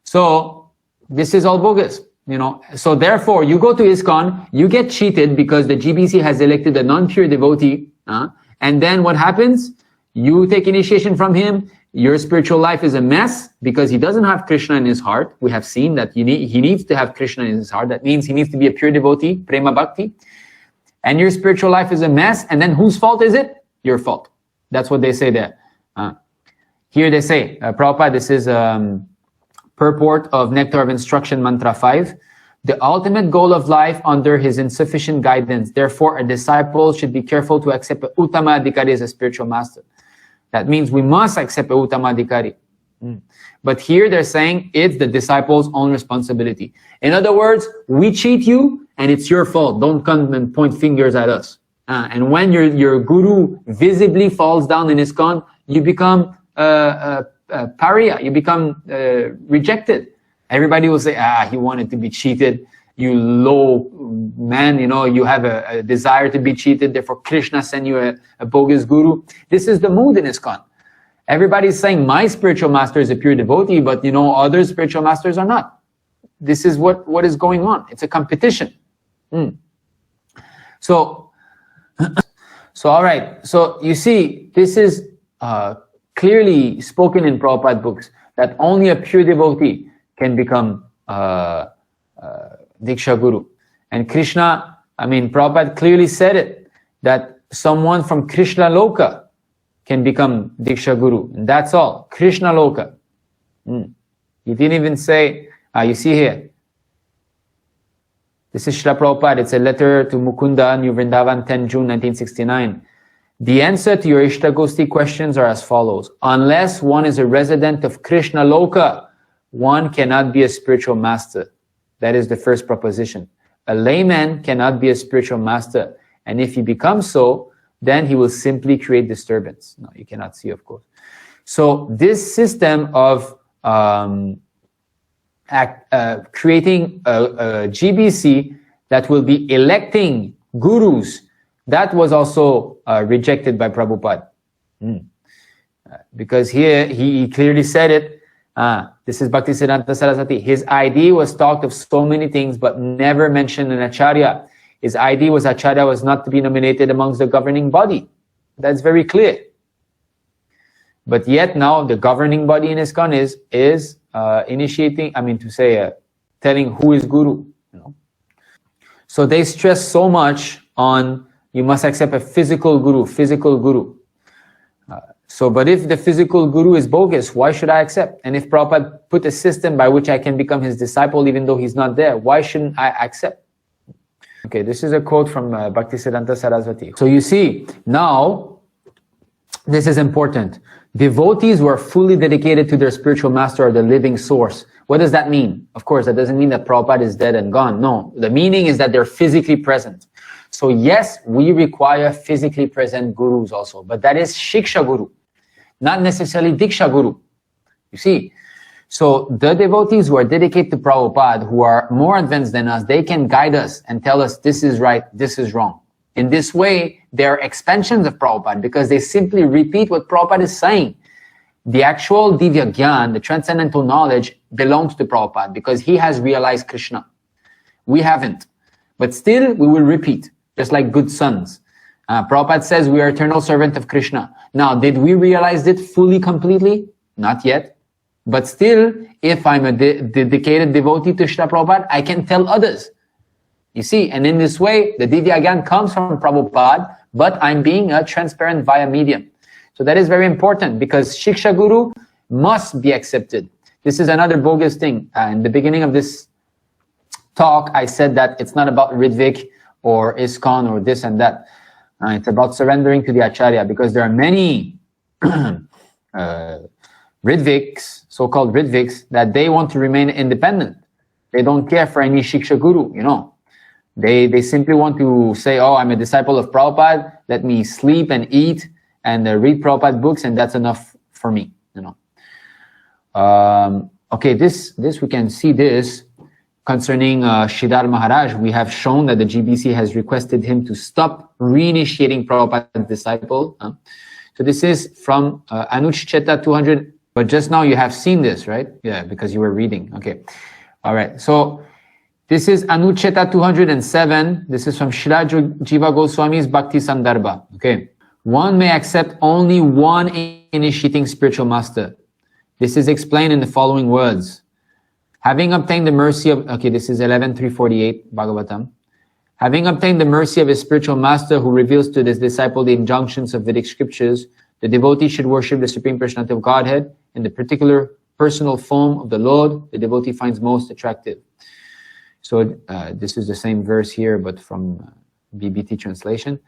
S1: So this is all bogus, you know. So therefore, you go to Iskcon, you get cheated because the GBC has elected a non-pure devotee, and then what happens? You take initiation from him. Your spiritual life is a mess because he doesn't have Krishna in his heart. We have seen that he needs to have Krishna in his heart. That means he needs to be a pure devotee, prema bhakti. And your spiritual life is a mess. And then whose fault is it? Your fault. That's what they say there. Here they say, Prabhupada, this is purport of Nectar of Instruction, Mantra 5. The ultimate goal of life under his insufficient guidance. Therefore, a disciple should be careful to accept a Uttamadhikari as a spiritual master. That means we must accept a Uttamadhikari. But here they're saying it's the disciple's own responsibility. In other words, we cheat you and it's your fault. Don't come and point fingers at us. And when your guru visibly falls down in Iskcon, you become pariah, you become rejected. Everybody will say, he wanted to be cheated. You low man, you know, you have a desire to be cheated. Therefore, Krishna sent you a bogus guru. This is the mood in Iskcon. Everybody's saying my spiritual master is a pure devotee, but you know, other spiritual masters are not. This is what is going on. It's a competition. So all right. So you see, this is clearly spoken in Prabhupada books that only a pure devotee can become Diksha Guru. And Krishna, Prabhupada clearly said it, that someone from Krishna Loka can become Diksha Guru. And that's all. Krishna Loka. He didn't even say, you see here. This is Srila Prabhupada. It's a letter to Mukunda, New Vrindavan, 10 June 1969. The answer to your Ishtagoshti questions are as follows. Unless one is a resident of Krishna Loka, one cannot be a spiritual master. That is the first proposition. A layman cannot be a spiritual master. And if he becomes so, then he will simply create disturbance. No, you cannot see, of course. So this system of creating a GBC that will be electing gurus, that was also rejected by Prabhupada. Because here he clearly said it. This is Bhaktisiddhanta Saraswati. His ID was talked of so many things, but never mentioned an Acharya. His ID was Acharya was not to be nominated amongst the governing body. That's very clear. But yet now the governing body in Iskcon is initiating, telling who is Guru. You know? So they stress so much on you must accept a physical Guru. But if the physical Guru is bogus, why should I accept? And if Prabhupada put a system by which I can become his disciple even though he's not there, why shouldn't I accept? Okay, this is a quote from Bhaktisiddhanta Saraswati. So you see, now, this is important. Devotees who are fully dedicated to their spiritual master are the living source. What does that mean? Of course, that doesn't mean that Prabhupada is dead and gone. No, the meaning is that they're physically present. So yes, we require physically present gurus also, but that is shiksha guru, not necessarily diksha guru. You see, so the devotees who are dedicated to Prabhupada, who are more advanced than us, they can guide us and tell us this is right, this is wrong. In this way, they are expansions of Prabhupada because they simply repeat what Prabhupada is saying. The actual Divya Gyan, the transcendental knowledge, belongs to Prabhupada because he has realized Krishna. We haven't. But still, we will repeat, just like good sons. Prabhupada says we are eternal servant of Krishna. Now, did we realize it fully, completely? Not yet. But still, if I'm a dedicated devotee to Srila Prabhupada, I can tell others. You see, and in this way, the Divya Gyan comes from Prabhupada, but I'm being a transparent via medium. So that is very important because Shiksha Guru must be accepted. This is another bogus thing. In the beginning of this talk, I said that it's not about Ritvik or Iskcon or this and that. It's about surrendering to the Acharya because there are many Ritviks, so-called Ritviks, that they want to remain independent. They don't care for any Shiksha Guru, you know. They simply want to say, oh, I'm a disciple of Prabhupada, let me sleep and eat and read Prabhupada books, and that's enough for me, you know. Okay, this we can see this concerning Sridhar Maharaj. We have shown that the GBC has requested him to stop reinitiating Prabhupada's disciple. So this is from Anuchcheta 200, but just now you have seen this, right? Yeah, because you were reading. Okay, all right. So this is Anuchcheta 207. This is from Srila Jiva Goswami's Bhakti Sandarbha. Okay. One may accept only one initiating spiritual master. This is explained in the following words. Having obtained the mercy of, okay, this is 11.348 Bhagavatam. Having obtained the mercy of his spiritual master who reveals to his disciple the injunctions of Vedic scriptures, the devotee should worship the Supreme Personality of Godhead in the particular personal form of the Lord the devotee finds most attractive. So this is the same verse here, but from BBT translation.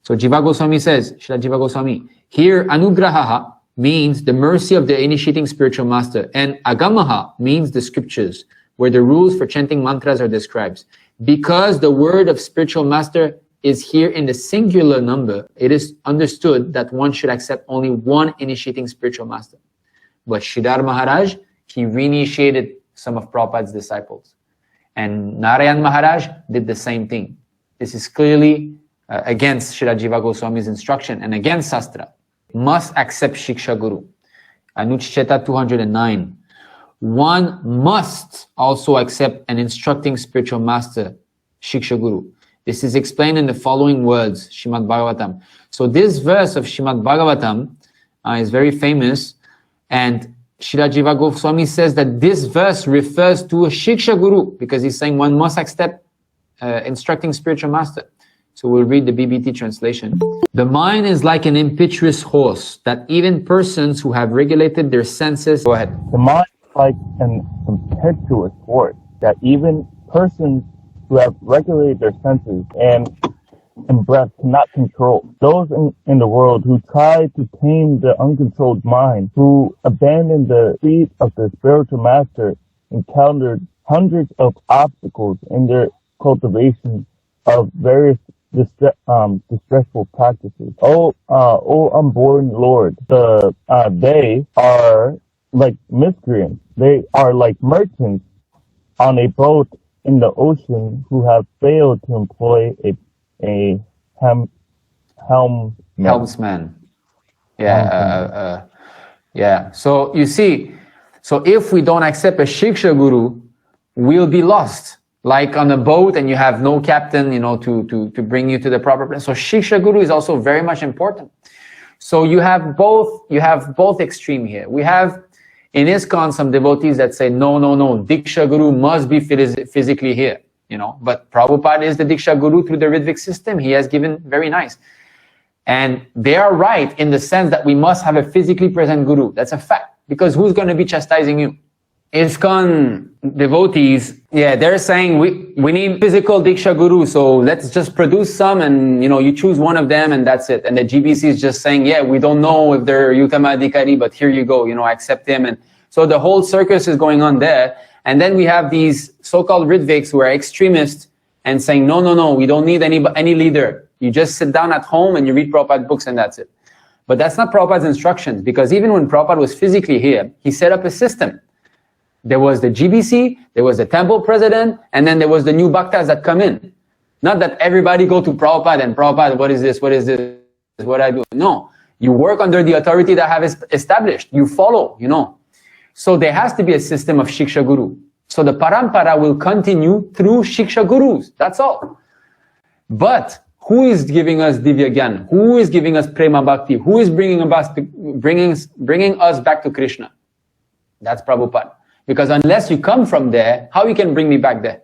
S1: So Jiva Goswami says, Srila Jiva Goswami, here Anugraha means the mercy of the initiating spiritual master, and Agamaha means the scriptures, where the rules for chanting mantras are described. Because the word of spiritual master is here in the singular number, it is understood that one should accept only one initiating spiritual master. But Sridhar Maharaj, he reinitiated some of Prabhupada's disciples. And Narayan Maharaj did the same thing. This is clearly against Srila Jiva Goswami's instruction and against Sastra. Must accept Shiksha Guru. Anuchcheta 209. One must also accept an instructing spiritual master, Shiksha Guru. This is explained in the following words, Srimad Bhagavatam. So this verse of Srimad Bhagavatam is very famous, and Srila Jiva Goswami says that this verse refers to a Shiksha Guru because he's saying one must accept instructing spiritual master. So we'll read the BBT translation. The mind is like an impetuous horse that even persons who have regulated their senses... Go ahead.
S7: The mind is like an impetuous horse that even persons who have regulated their senses and breath cannot control. Those in the world who try to tame the uncontrolled mind, who abandon the feet of the spiritual master, encountered hundreds of obstacles in their cultivation of various distressful practices. O unborn Lord, they are like miscreants. They are like merchants on a boat in the ocean who have failed to employ a helmsman.
S1: Yeah, yeah. So you see, so if we don't accept a Shiksha Guru, we'll be lost. Like on a boat and you have no captain, you know, to bring you to the proper place. So Shiksha Guru is also very much important. So you have both extreme here. We have in Iskcon some devotees that say, no, Diksha Guru must be physically here, you know. But Prabhupada is the Diksha Guru through the Ritvik system. He has given very nice. And they are right in the sense that we must have a physically present Guru. That's a fact. Because who's going to be chastising you? Iskcon devotees, yeah, they're saying we need physical Diksha Guru, so let's just produce some and, you know, you choose one of them and that's it. And the GBC is just saying, yeah, we don't know if they're Uttama Adhikari, but here you go, you know, accept him. And so the whole circus is going on there. And then we have these so-called Ritviks who are extremists and saying, no, we don't need any leader. You just sit down at home and you read Prabhupada books and that's it. But that's not Prabhupada's instructions, because even when Prabhupada was physically here, he set up a system. There was the GBC, there was the temple president, and then there was the new bhaktas that come in. Not that everybody go to Prabhupada and Prabhupada, what is this? What is this? What I do? No. You work under the authority that have established. You follow, So there has to be a system of shiksha guru. So the parampara will continue through shiksha gurus. That's all. But who is giving us divya gyan? Who is giving us prema bhakti? Who is bringing us back to Krishna? That's Prabhupada. Because unless you come from there, how you can bring me back there?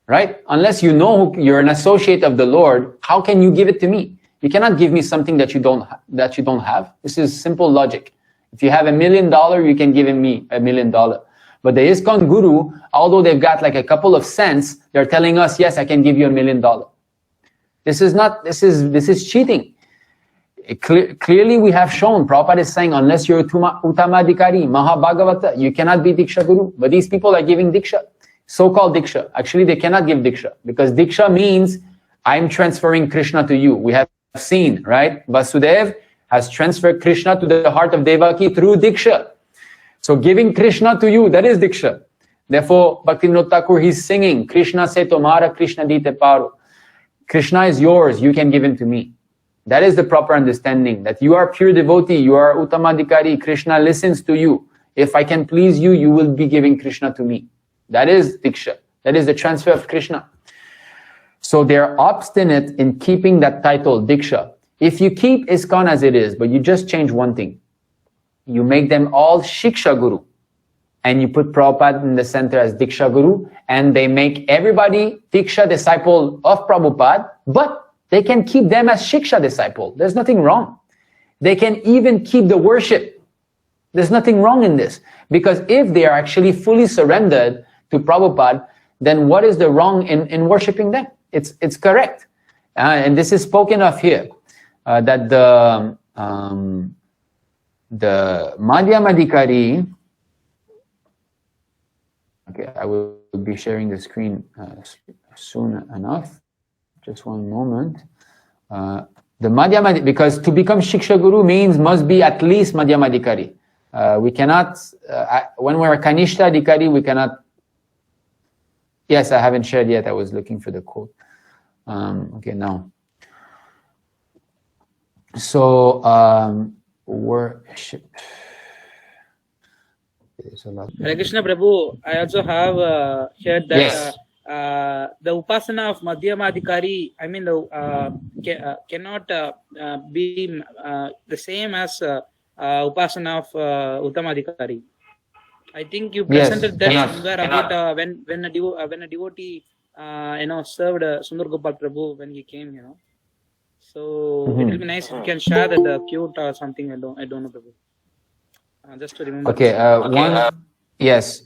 S1: Right? Unless you know you're an associate of the Lord, how can you give it to me? You cannot give me something that you don't have. This is simple logic. If you have $1 million, you can give me $1 million. But the Iskcon guru, although they've got like a couple of cents, they're telling us, yes, I can give you $1 million. This is cheating. Clearly we have shown, Prabhupada is saying, unless you're Uttamadikari, Mahabhagavata, you cannot be Diksha Guru. But these people are giving Diksha, so-called Diksha. Actually, they cannot give Diksha, because Diksha means I'm transferring Krishna to you. We have seen, right? Vasudev has transferred Krishna to the heart of Devaki through Diksha. So giving Krishna to you, that is Diksha. Therefore, Bhaktivinoda Thakur, he's singing, Krishna se tomara, Krishna dite paro. Krishna is yours, you can give him to me. That is the proper understanding, that you are pure devotee, you are Uttamadikari, Krishna listens to you. If I can please you, you will be giving Krishna to me. That is Diksha. That is the transfer of Krishna. So they're obstinate in keeping that title, Diksha. If you keep Iskcon as it is, but you just change one thing, you make them all Shiksha Guru, and you put Prabhupada in the center as Diksha Guru, and they make everybody Diksha disciple of Prabhupada, but they can keep them as Shiksha disciple. There's nothing wrong. They can even keep the worship. There's nothing wrong in this. Because if they are actually fully surrendered to Prabhupada, then what is the wrong in worshipping them? It's correct. And this is spoken of here, that the Madhyamadikari, okay, I will be sharing the screen soon enough. Just one moment. The Madhyamadikari, because to become Shiksha Guru means must be at least Madhyamadikari. We cannot, when we're Kanishta Adhikari, we cannot. Yes, I haven't shared yet. I was looking for the quote. Okay, now. So, worship.
S3: Hare Krishna Prabhu, I also have heard that
S1: Yes.
S3: The upasana of Madhyamadikari, I mean, cannot be the same as upasana of Uttamadikari. I think you presented that somewhere about when a devotee served Sundar Gopal Prabhu when he came, So it will be nice if you can share that quote or something. I don't know, Prabhu. Just to remember.
S1: Okay. Yes.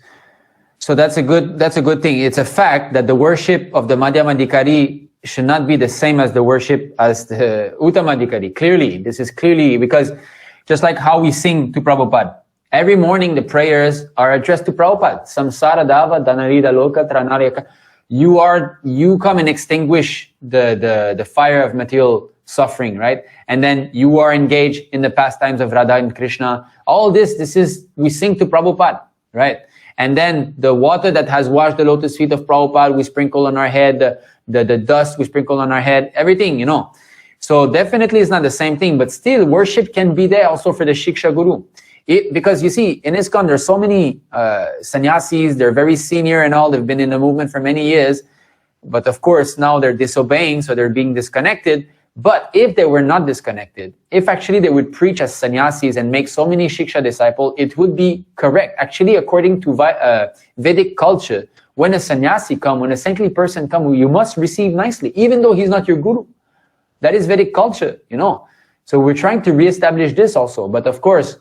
S1: So that's a good thing. It's a fact that the worship of the Madhyamadikari should not be the same as the worship as the Uttamadikari. Clearly, this is clearly, because just like how we sing to Prabhupada, every morning the prayers are addressed to Prabhupada. Samsara dava dhanarida loka tranarya. You come and extinguish the fire of material suffering, right? And then you are engaged in the pastimes of Radha and Krishna. All this is, we sing to Prabhupada, right? And then the water that has washed the lotus feet of Prabhupada, we sprinkle on our head, the dust we sprinkle on our head, everything, So definitely it's not the same thing, but still worship can be there also for the Shiksha Guru. Because you see, in Iskcon, there's so many sannyasis, they're very senior and all, they've been in the movement for many years, but of course now they're disobeying, so they're being disconnected. But if they were not disconnected, if actually they would preach as sannyasis and make so many Shiksha disciples, it would be correct. Actually, according to Vedic culture, when a sannyasi comes, when a saintly person comes, you must receive nicely, even though he's not your guru. That is Vedic culture, So we're trying to reestablish this also. But of course,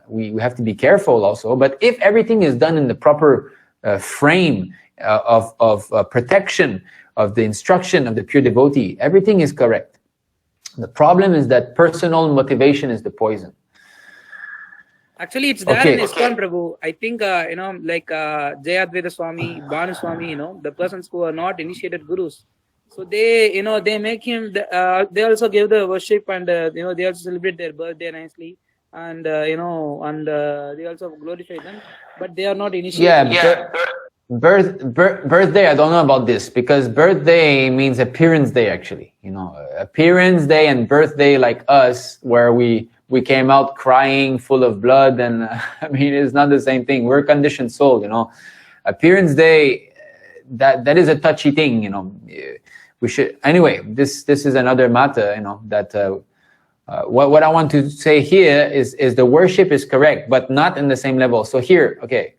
S1: we have to be careful also. But if everything is done in the proper frame of protection, of the instruction of the pure devotee, everything is correct. The problem is that personal motivation is the poison.
S3: Actually, it's there in Iskcon, Prabhu. I think, like Jayadvaita Swami, Bhanu Swami, the persons who are not initiated gurus. So they, they make him, they also give the worship and, they also celebrate their birthday nicely. And, and they also glorify them. But they are not initiated.
S1: birthday, I don't know about this, because birthday means appearance day, actually. You know, appearance day and birthday, like us, where we came out crying, full of blood, and I mean, it's not the same thing. We're a conditioned soul, you know. Appearance day, that is a touchy thing, you know. We should, anyway, this is another matter, you know, that what I want to say here is the worship is correct, but not in the same level. So here, okay.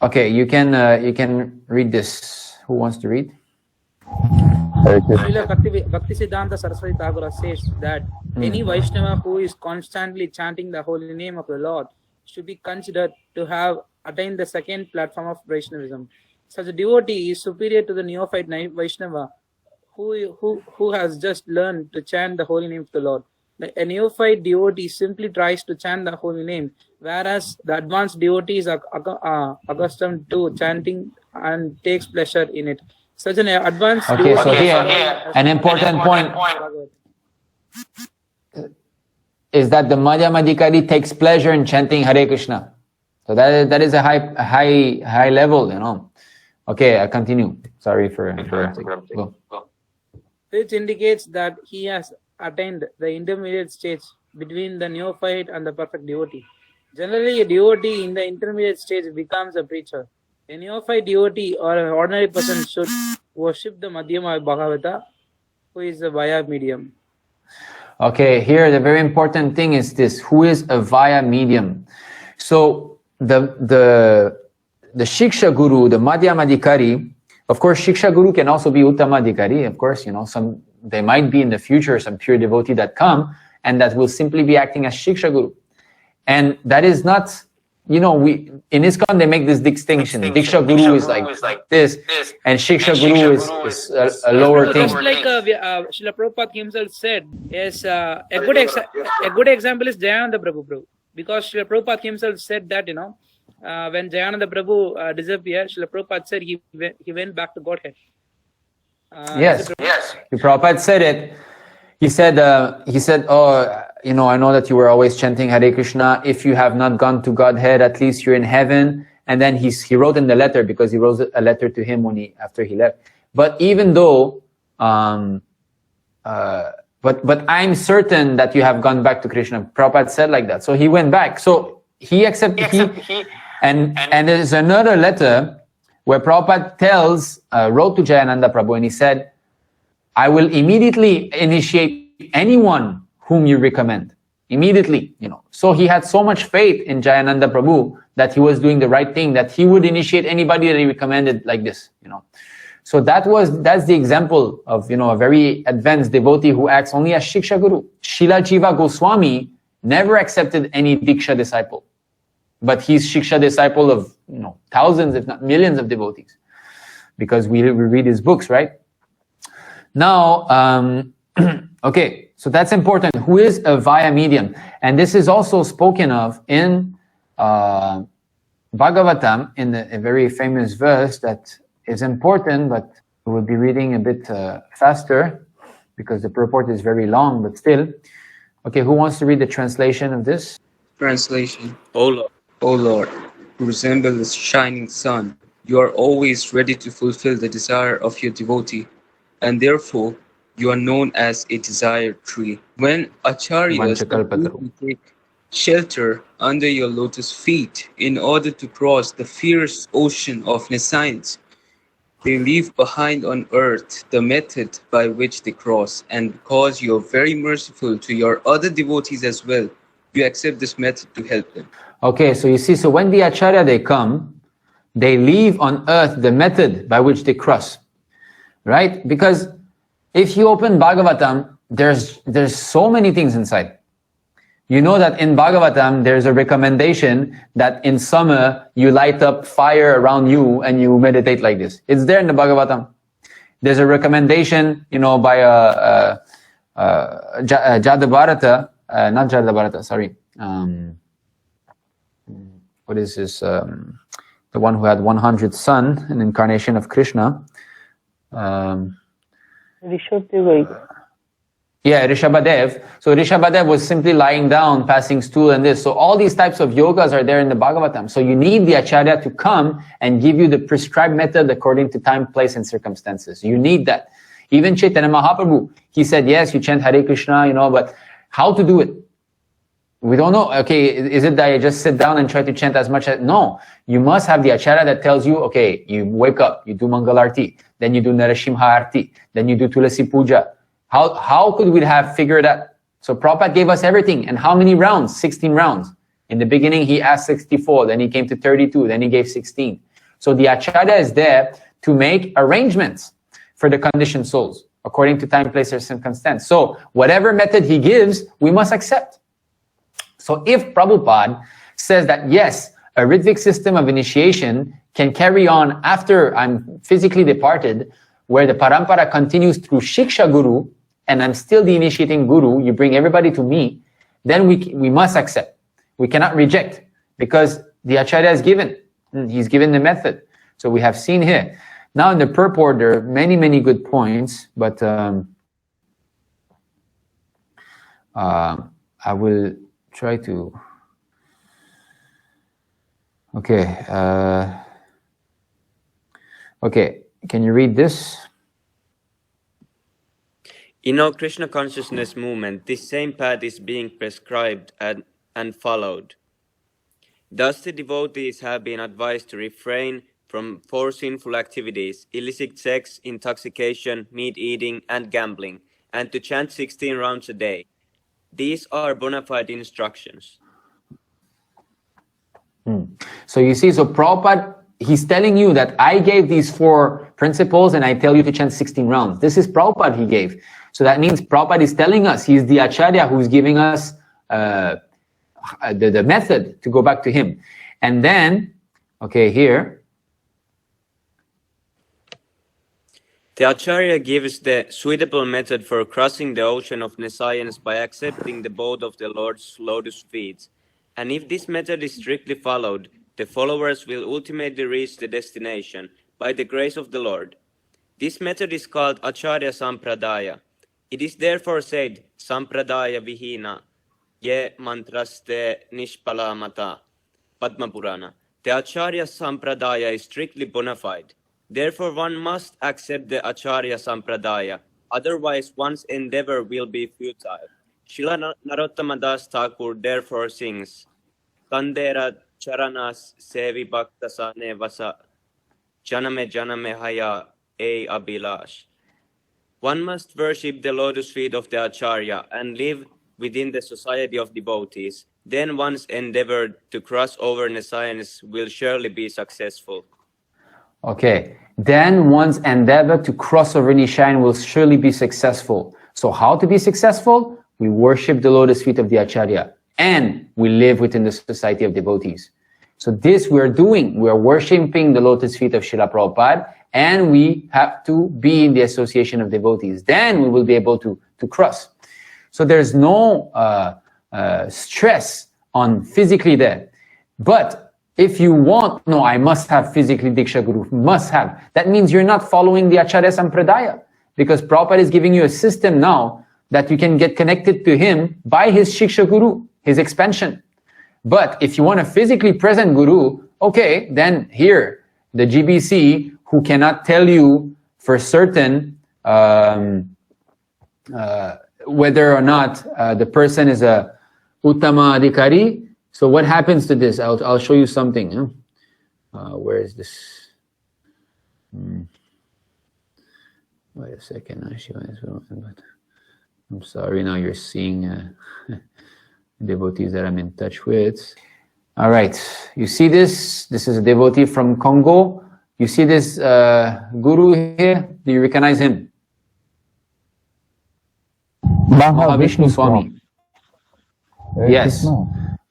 S1: Okay, you can read this. Who wants to read?
S3: Srila Bhaktisiddhanta Saraswati Thakur says that any Vaishnava who is constantly chanting the holy name of the Lord should be considered to have attained the second platform of Vaishnavism. Such a devotee is superior to the neophyte Vaishnava who has just learned to chant the holy name of the Lord. A neophyte devotee simply tries to chant the holy name, whereas the advanced devotees are accustomed to chanting and takes pleasure in it. Such an advanced
S1: Okay,
S3: devotee
S1: so here, an important point is that the Madhyamadikari takes pleasure in chanting Hare Krishna. So that is a high level, you know. Okay, I continue. Sorry for interrupting. Go.
S3: Which indicates that he has attained the intermediate stage between the neophyte and the perfect devotee. Generally, a devotee in the intermediate stage becomes a preacher. A neophyte devotee or an ordinary person should worship the Madhyama Bhagavata, who is a via medium.
S1: Okay, here the very important thing is this: who is a via medium? So the shiksha guru, the Madhyamadikari, of course, shiksha guru can also be Uttamadikari. Of course, you know, they might be in the future some pure devotee that come and that will simply be acting as shiksha guru, and that is not, you know, in Iskcon they make this distinction. Diksha guru is like this, and shiksha guru is a lower thing.
S3: Just like Srila Prabhupada himself said, yes, a good example is Jayananda Prabhu, because Srila Prabhupada himself said that, you know, when Jayananda Prabhu disappeared, Srila Prabhupada said he went back to Godhead.
S1: Yes. Prabhupada said it. He said, oh, you know, I know that you were always chanting Hare Krishna. If you have not gone to Godhead, at least you're in heaven. And then he wrote in the letter, because he wrote a letter to him after he left. But even though, but I'm certain that you have gone back to Krishna. Prabhupada said like that. So he went back. So he accepted. And there's another letter where Prabhupada wrote to Jayananda Prabhu, and he said, I will immediately initiate anyone whom you recommend. Immediately, you know. So he had so much faith in Jayananda Prabhu that he was doing the right thing, that he would initiate anybody that he recommended like this, you know. So that's the example of, you know, a very advanced devotee who acts only as shiksha guru. Srila Jiva Goswami never accepted any diksha disciple, but he's shiksha disciple of, you know, thousands, if not millions of devotees, because we read his books, right? Now, okay, so that's important. Who is a via medium? And this is also spoken of in Bhagavatam, in a very famous verse that is important, but we will be reading a bit faster because the purport is very long, but still. Okay, who wants to read the translation of this?
S8: Translation. O Lord, who resemble the shining sun, you are always ready to fulfill the desire of your devotee, and therefore you are known as a desire tree. When acharyas take shelter under your lotus feet in order to cross the fierce ocean of nescience, they leave behind on earth the method by which they cross, and because you are very merciful to your other devotees as well, you accept this method to help them.
S1: Okay, so you see, so when the acharya they come, they leave on earth the method by which they cross, right? Because if you open Bhagavatam, there's so many things inside. You know that in Bhagavatam, there's a recommendation that in summer, you light up fire around you and you meditate like this. It's there in the Bhagavatam. There's a recommendation, you know, by Jadabharata, not Jadabharata, sorry. What is this? The one who had 100 sons, an incarnation of Krishna. Yeah, Rishabhadev. So Rishabhadev was simply lying down, passing stool and this. So all these types of yogas are there in the Bhagavatam. So you need the Acharya to come and give you the prescribed method according to time, place, and circumstances. You need that. Even Chaitanya Mahaprabhu, he said, yes, you chant Hare Krishna, but how to do it? We don't know. Okay, is it that you just sit down and try to chant as much as... No, you must have the Acharya that tells you, okay, you wake up, you do Mangalarti, then you do Narasimha Arti, then you do Tulasi Puja. How could we have figured that? So Prabhupada gave us everything. And how many rounds? 16 rounds. In the beginning, he asked 64, then he came to 32, then he gave 16. So the Acharya is there to make arrangements for the conditioned souls, according to time, place, or circumstance. So whatever method he gives, we must accept. So if Prabhupada says that, yes, a Ritvik system of initiation can carry on after I'm physically departed, where the parampara continues through shiksha guru, and I'm still the initiating guru, you bring everybody to me, then we must accept. We cannot reject, because the Acharya is given. He's given the method. So we have seen here. Now in the purport, there are many, many good points, but I will try to... Okay. Okay, can you read this?
S9: In our Krishna consciousness movement, this same path is being prescribed and followed. Thus, the devotees have been advised to refrain from 4 sinful activities: illicit sex, intoxication, meat eating, and gambling, and to chant 16 rounds a day. These are bonafide instructions.
S1: So you see, so Prabhupada, he's telling you that I gave these 4 principles and I tell you to chant 16 rounds. This is Prabhupada he gave. So that means Prabhupada is telling us, he's the Acharya who's giving us the method to go back to him. And then, okay, here.
S9: The Acharya gives the suitable method for crossing the ocean of nescience by accepting the boat of the Lord's lotus feet. And if this method is strictly followed, the followers will ultimately reach the destination by the grace of the Lord. This method is called Acharya Sampradaya. It is therefore said, Sampradaya Vihina, Ye Mantraste Nishpala Mata, Padma Purana. The Acharya Sampradaya is strictly bona fide. Therefore, one must accept the Acharya Sampradaya, otherwise one's endeavor will be futile. Srila Narottama Das Thakur therefore sings, Kandera Charanas Sevi Bhaktasa Nevasa, Janame Janame Haya E Abhilash. One must worship the lotus feet of the Acharya and live within the society of devotees. Then one's endeavor to cross over nescience will surely be successful.
S1: Okay, then one's endeavor to cross over nescience will surely be successful. So how to be successful? We worship the lotus feet of the Acharya and we live within the society of devotees. So this we're doing. We're worshiping the lotus feet of Srila Prabhupada and we have to be in the association of devotees. Then we will be able to cross. So there's no stress on physically there. But if you want, no, I must have physically Diksha Guru, must have. That means you're not following the Acharya Sampradaya. Because Prabhupada is giving you a system now that you can get connected to him by his Shiksha Guru, his expansion. But if you want a physically present Guru, okay, then here, the GBC, who cannot tell you for certain whether or not the person is a Uttama Adhikari. So what happens to this? I'll show you something. Where is this? Wait a second. I'm sorry, now you're seeing devotees that I'm in touch with. All right, you see this? This is a devotee from Congo. You see this guru here? Do you recognize him? Mahavishnu Swami. Yes.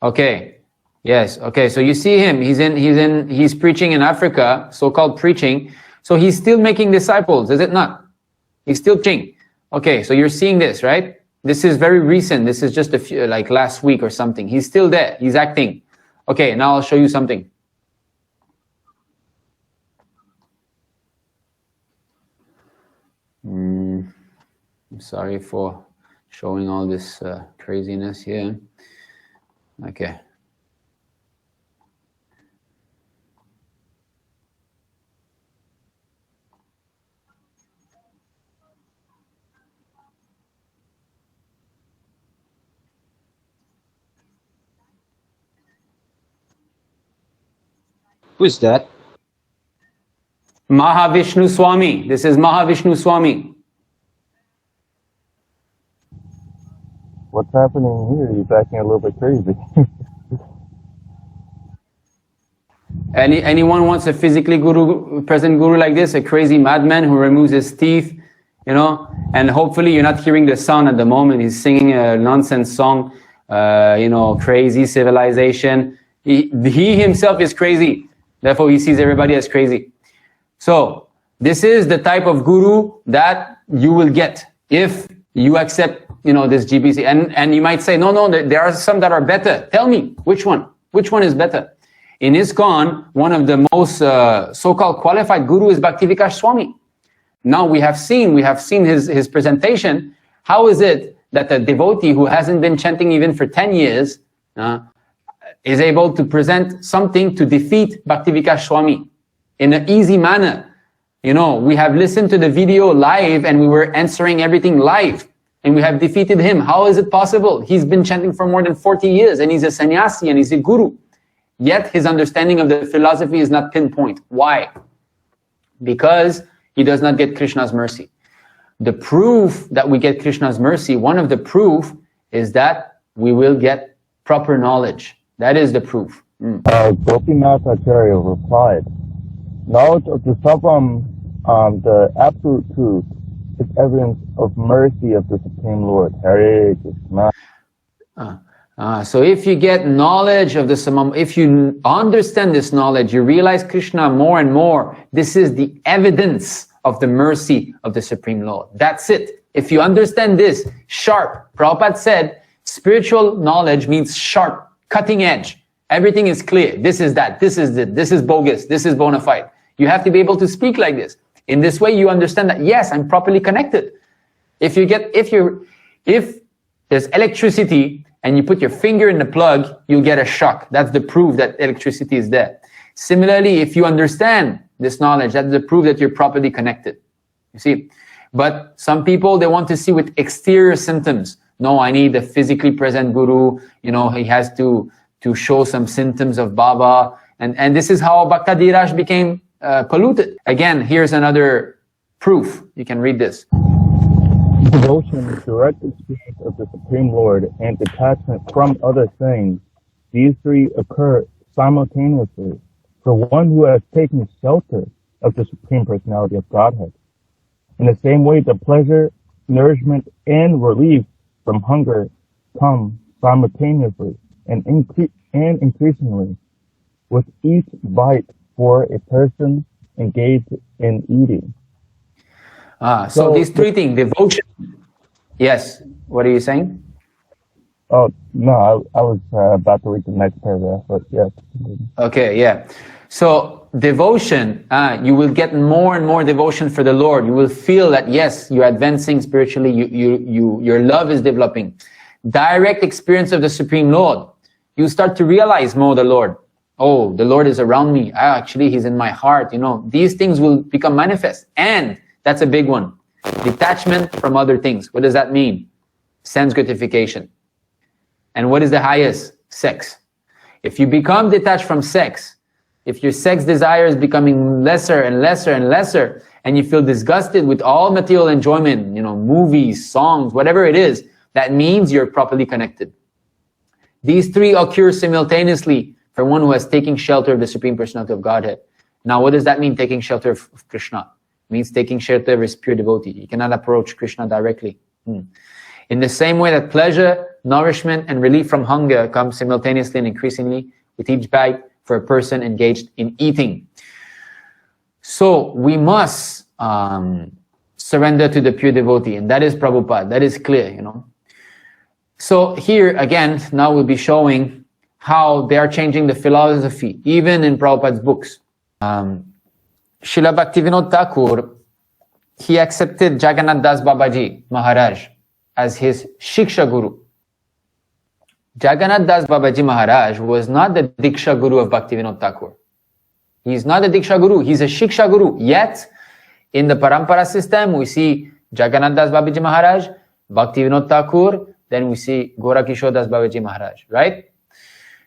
S1: Okay. Yes. Okay. So you see him. He's preaching in Africa, so-called preaching. So he's still making disciples, is it not? He's still preaching. Okay. So you're seeing this, right? This is very recent. This is just a few, like last week or something. He's still there. He's acting. Okay. Now I'll show you something. I'm sorry for showing all this craziness here. Okay.
S2: Who is that?
S1: Mahavishnu Swami. This is Mahavishnu Swami.
S7: What's happening here? He's acting a little bit crazy.
S1: Anyone wants a physically present guru like this, a crazy madman who removes his teeth, you know, and hopefully you're not hearing the sound at the moment. He's singing a nonsense song, you know, crazy civilization. He himself is crazy. Therefore, he sees everybody as crazy. So this is the type of guru that you will get if you accept, you know, this GBC. And you might say, no, there are some that are better. Tell me, which one? Which one is better? In Iskcon, one of the most so-called qualified guru is Bhaktivinoda Swami. Now we have seen his presentation. How is it that a devotee who hasn't been chanting even for 10 years is able to present something to defeat Bhaktivinoda Swami in an easy manner? You know, we have listened to the video live and we were answering everything live and we have defeated him. How is it possible? He's been chanting for more than 40 years and he's a sannyasi and he's a guru. Yet his understanding of the philosophy is not pinpoint. Why? Because he does not get Krishna's mercy. The proof that we get Krishna's mercy, one of the proof is that we will get proper knowledge. That is the proof.
S7: Gopinath Acharya replied, knowledge of the Sabam, the absolute truth, is evidence of mercy of the Supreme Lord. Hare Krishna.
S1: So if you get knowledge of the Samam, if you understand this knowledge, you realize Krishna more and more, this is the evidence of the mercy of the Supreme Lord. That's it. If you understand this, sharp. Prabhupada said, spiritual knowledge means sharp, cutting edge. Everything is clear. This is that. This is it. This is bogus. This is bonafide. You have to be able to speak like this. In this way, you understand that, yes, I'm properly connected. If there's electricity, and you put your finger in the plug, you'll get a shock. That's the proof that electricity is there. Similarly, if you understand this knowledge, that's the proof that you're properly connected. You see? But some people, they want to see with exterior symptoms. No, I need a physically present guru. You know, he has to show some symptoms of Baba. And this is how Bhaktadiraj became polluted. Again, here's another proof. You can read this.
S7: Devotion, direct experience of the Supreme Lord, and detachment from other things, these three occur simultaneously for one who has taken shelter of the Supreme Personality of Godhead. In the same way, the pleasure, nourishment, and relief from hunger come simultaneously and increasingly with each bite for a person engaged in eating.
S1: So these three things, devotion. Yes, what are you saying?
S7: Oh, no, I was about to read the next paragraph, but yes.
S1: Okay, yeah. So devotion, you will get more and more devotion for the Lord. You will feel that, yes, you're advancing spiritually, your love is developing. Direct experience of the Supreme Lord. You start to realize more the Lord. Oh, the Lord is around me. Actually, He's in my heart. You know, these things will become manifest. And that's a big one. Detachment from other things. What does that mean? Sense gratification. And what is the highest? Sex. If you become detached from sex, if your sex desire is becoming lesser and lesser and lesser, and you feel disgusted with all material enjoyment, you know, movies, songs, whatever it is, that means you're properly connected. These three occur simultaneously for one who has taken shelter of the Supreme Personality of Godhead. Now, what does that mean, taking shelter of Krishna? It means taking shelter of his pure devotee. You cannot approach Krishna directly. In the same way that pleasure, nourishment, and relief from hunger come simultaneously and increasingly with each bite for a person engaged in eating. So we must surrender to the pure devotee, and that is Prabhupada. That is clear, you know. So here again, now we'll be showing how they are changing the philosophy, even in Prabhupada's books. Srila Bhaktivinoda Thakur, he accepted Jagannath Das Babaji Maharaj as his shiksha guru. Jagannath Das Babaji Maharaj was not the Diksha Guru of Bhaktivinoda Thakur. He's not a Diksha Guru, he's a Shiksha Guru. Yet, in the Parampara system, we see Jagannath Das Babaji Maharaj, Bhaktivinoda Thakur, then we see Gorakishore Das Babaji Maharaj, right?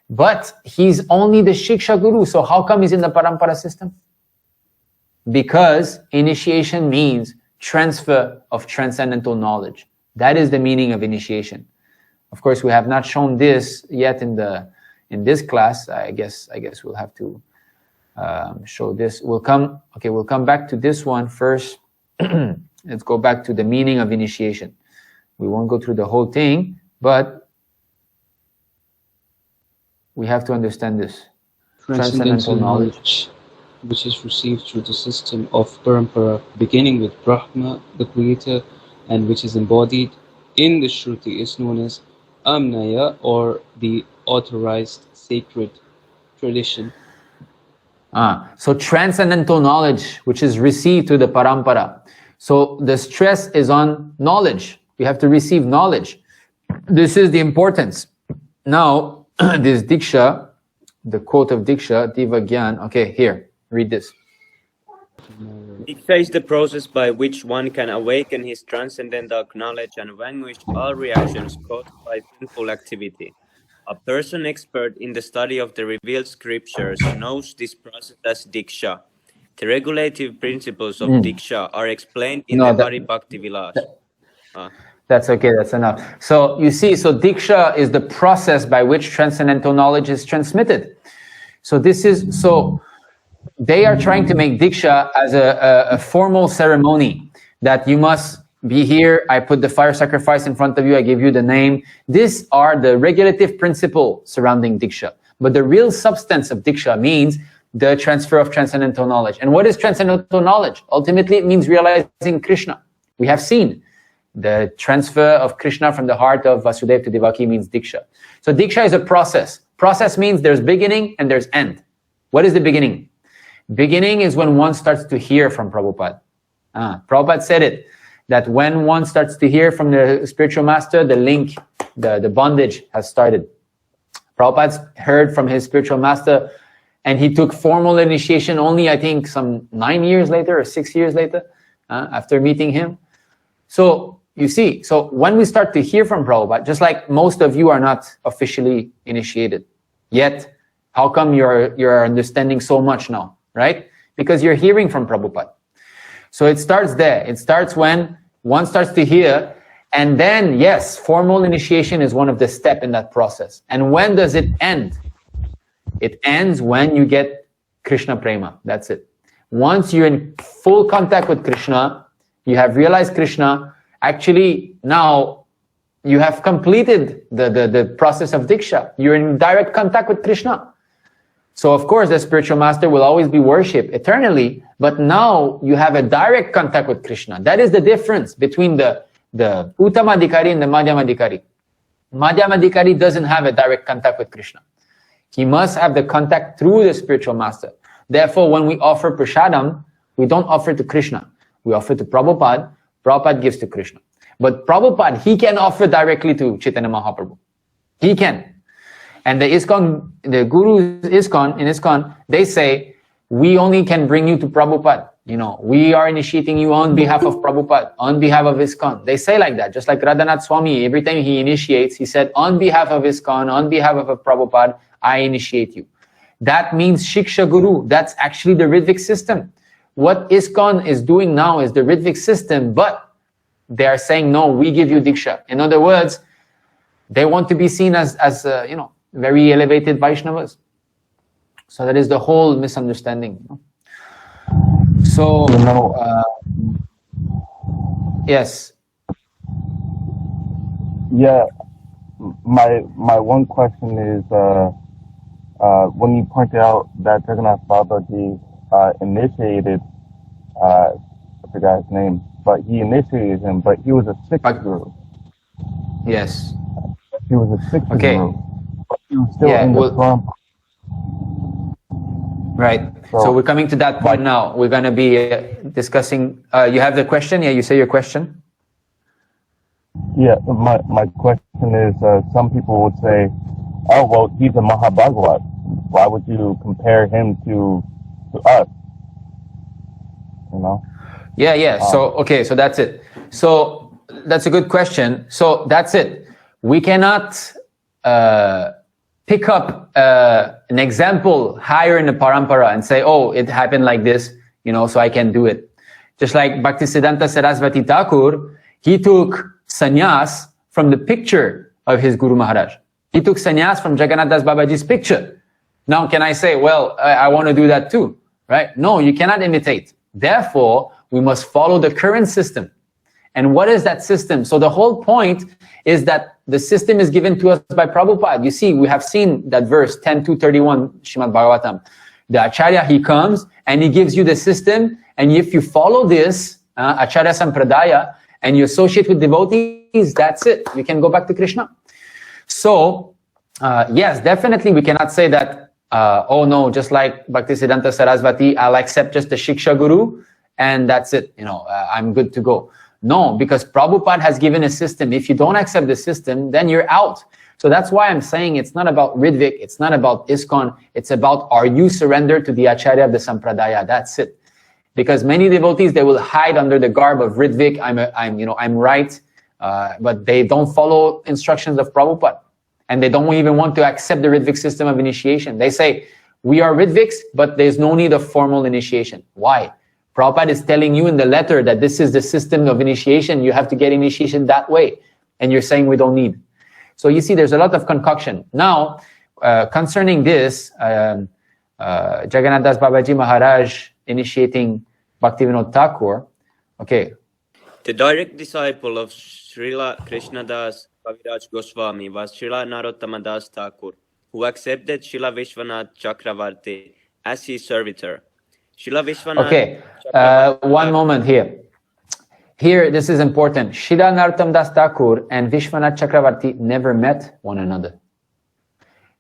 S1: But he's only the Shiksha Guru, so how come he's in the Parampara system? Because initiation means transfer of transcendental knowledge. That is the meaning of initiation. Of course, we have not shown this yet in this class. I guess we'll have to show this. We'll come back to this one first. Let's go back to the meaning of initiation. We won't go through the whole thing, but we have to understand this.
S8: Transcendental knowledge, which is received through the system of Parampara, beginning with Brahma, the creator, and which is embodied in the Shruti, is known as Amnaya, or the authorized sacred tradition.
S1: So transcendental knowledge, which is received through the Parampara. So the stress is on knowledge. We have to receive knowledge. This is the importance. Now, this Diksha, the quote of Diksha, Diva Gyan. Okay, here, read this.
S9: Shiksha is the process by which one can awaken his transcendental knowledge and vanquish all reactions caused by sinful activity. A person expert in the study of the revealed scriptures knows this process as Diksha. The regulative principles of Diksha are explained in the Hari Bhakti Vilas.
S1: That's okay, that's enough. So you see, so Diksha is the process by which transcendental knowledge is transmitted. So they are trying to make Diksha as a formal ceremony, that you must be here, I put the fire sacrifice in front of you, I give you the name. These are the regulative principle surrounding Diksha. But the real substance of Diksha means the transfer of transcendental knowledge. And what is transcendental knowledge? Ultimately, it means realizing Krishna. We have seen the transfer of Krishna from the heart of Vasudeva to Devaki means Diksha. So Diksha is a process. Process means there's beginning and there's end. What is the beginning? Beginning is when one starts to hear from Prabhupada. Prabhupada said it, that when one starts to hear from the spiritual master, the link, the bondage has started. Prabhupada heard from his spiritual master, and he took formal initiation only, I think, some 9 years later or 6 years later, after meeting him. So you see, so when we start to hear from Prabhupada, just like most of you are not officially initiated yet, how come you're understanding so much now, right? Because you're hearing from Prabhupada. So it starts there. It starts when one starts to hear, and then, yes, formal initiation is one of the steps in that process. And when does it end? It ends when you get Krishna Prema. That's it. Once you're in full contact with Krishna, you have realized Krishna, actually now you have completed the process of Diksha. You're in direct contact with Krishna. So of course the spiritual master will always be worshipped eternally, but now you have a direct contact with Krishna. That is the difference between the Uttamadhikari and the Madhyamadhikari. Madhyamadhikari doesn't have a direct contact with Krishna. He must have the contact through the spiritual master. Therefore, when we offer prasadam, we don't offer to Krishna. We offer to Prabhupada. Prabhupada gives to Krishna. But Prabhupada, he can offer directly to Chaitanya Mahaprabhu. He can. And the Iskcon, the Gurus in Iskcon, they say, we only can bring you to Prabhupada. You know, we are initiating you on behalf of Prabhupada, on behalf of Iskcon. They say like that, just like Radhanath Swami, every time he initiates, he said, on behalf of Iskcon, on behalf of Prabhupada, I initiate you. That means Shiksha Guru. That's actually the Ritvik system. What Iskcon is doing now is the Ritvik system, but they are saying, no, we give you Diksha. In other words, they want to be seen as very elevated Vaishnavas. So that is the whole misunderstanding. So, yes.
S7: Yeah, my one question is, when you pointed out that Jagannath Babaji initiated, I forgot his name, but he initiated him, but he was a sixth guru.
S1: Yes.
S7: He was a sixth guru. But he was still in the Parampara.
S1: Right. So we're coming to that point now. We're going to be discussing. You have the question? Yeah, you say your question.
S7: Yeah, my question is, some people would say, oh, well, he's a Mahabhagavat. Why would you compare him to us? You know?
S1: Yeah. So, okay, so that's it. So that's a good question. So that's it. We cannot pick up an example higher in the parampara and say, oh, it happened like this, so I can do it. Just like Bhaktisiddhanta Saraswati Thakur, he took sannyas from the picture of his Guru Maharaj. He took sannyas from Jagannath Das Babaji's picture. Now, can I say, well, I want to do that too, right? No, you cannot imitate. Therefore, we must follow the current system. And what is that system? So the whole point is that the system is given to us by Prabhupada. You see, we have seen that verse 10.2.31, Srimad Bhagavatam. The Acharya, he comes and he gives you the system. And if you follow this, Acharya Sampradaya, and you associate with devotees, that's it. You can go back to Krishna. So, yes, definitely we cannot say that, oh no, just like Bhaktisiddhanta Saraswati, I'll accept just the Shiksha Guru and that's it. I'm good to go. No, because Prabhupada has given a system. If you don't accept the system, then you're out. So that's why I'm saying it's not about Ritvik, it's not about Iskcon, it's about are you surrendered to the Acharya of the Sampradaya? That's it. Because many devotees, they will hide under the garb of Ritvik, I'm right, but they don't follow instructions of Prabhupada. And they don't even want to accept the Ritvik system of initiation. They say, we are Ritviks, but there's no need of formal initiation. Why? Prabhupada is telling you in the letter that this is the system of initiation. You have to get initiation that way. And you're saying we don't need. So you see, there's a lot of concoction. Now, concerning this, Jagannath Das Babaji Maharaj initiating Bhaktivinoda Thakur, okay.
S9: The direct disciple of Srila Krishnadas Kaviraj Goswami was Srila Narottama Das Thakur, who accepted Srila Vishwanath Chakravarti as his servitor. Srila Vishwanath.
S1: Okay, one moment here. Here, this is important. Srila Narottama Das Thakur and Vishwanath Chakravarti never met one another.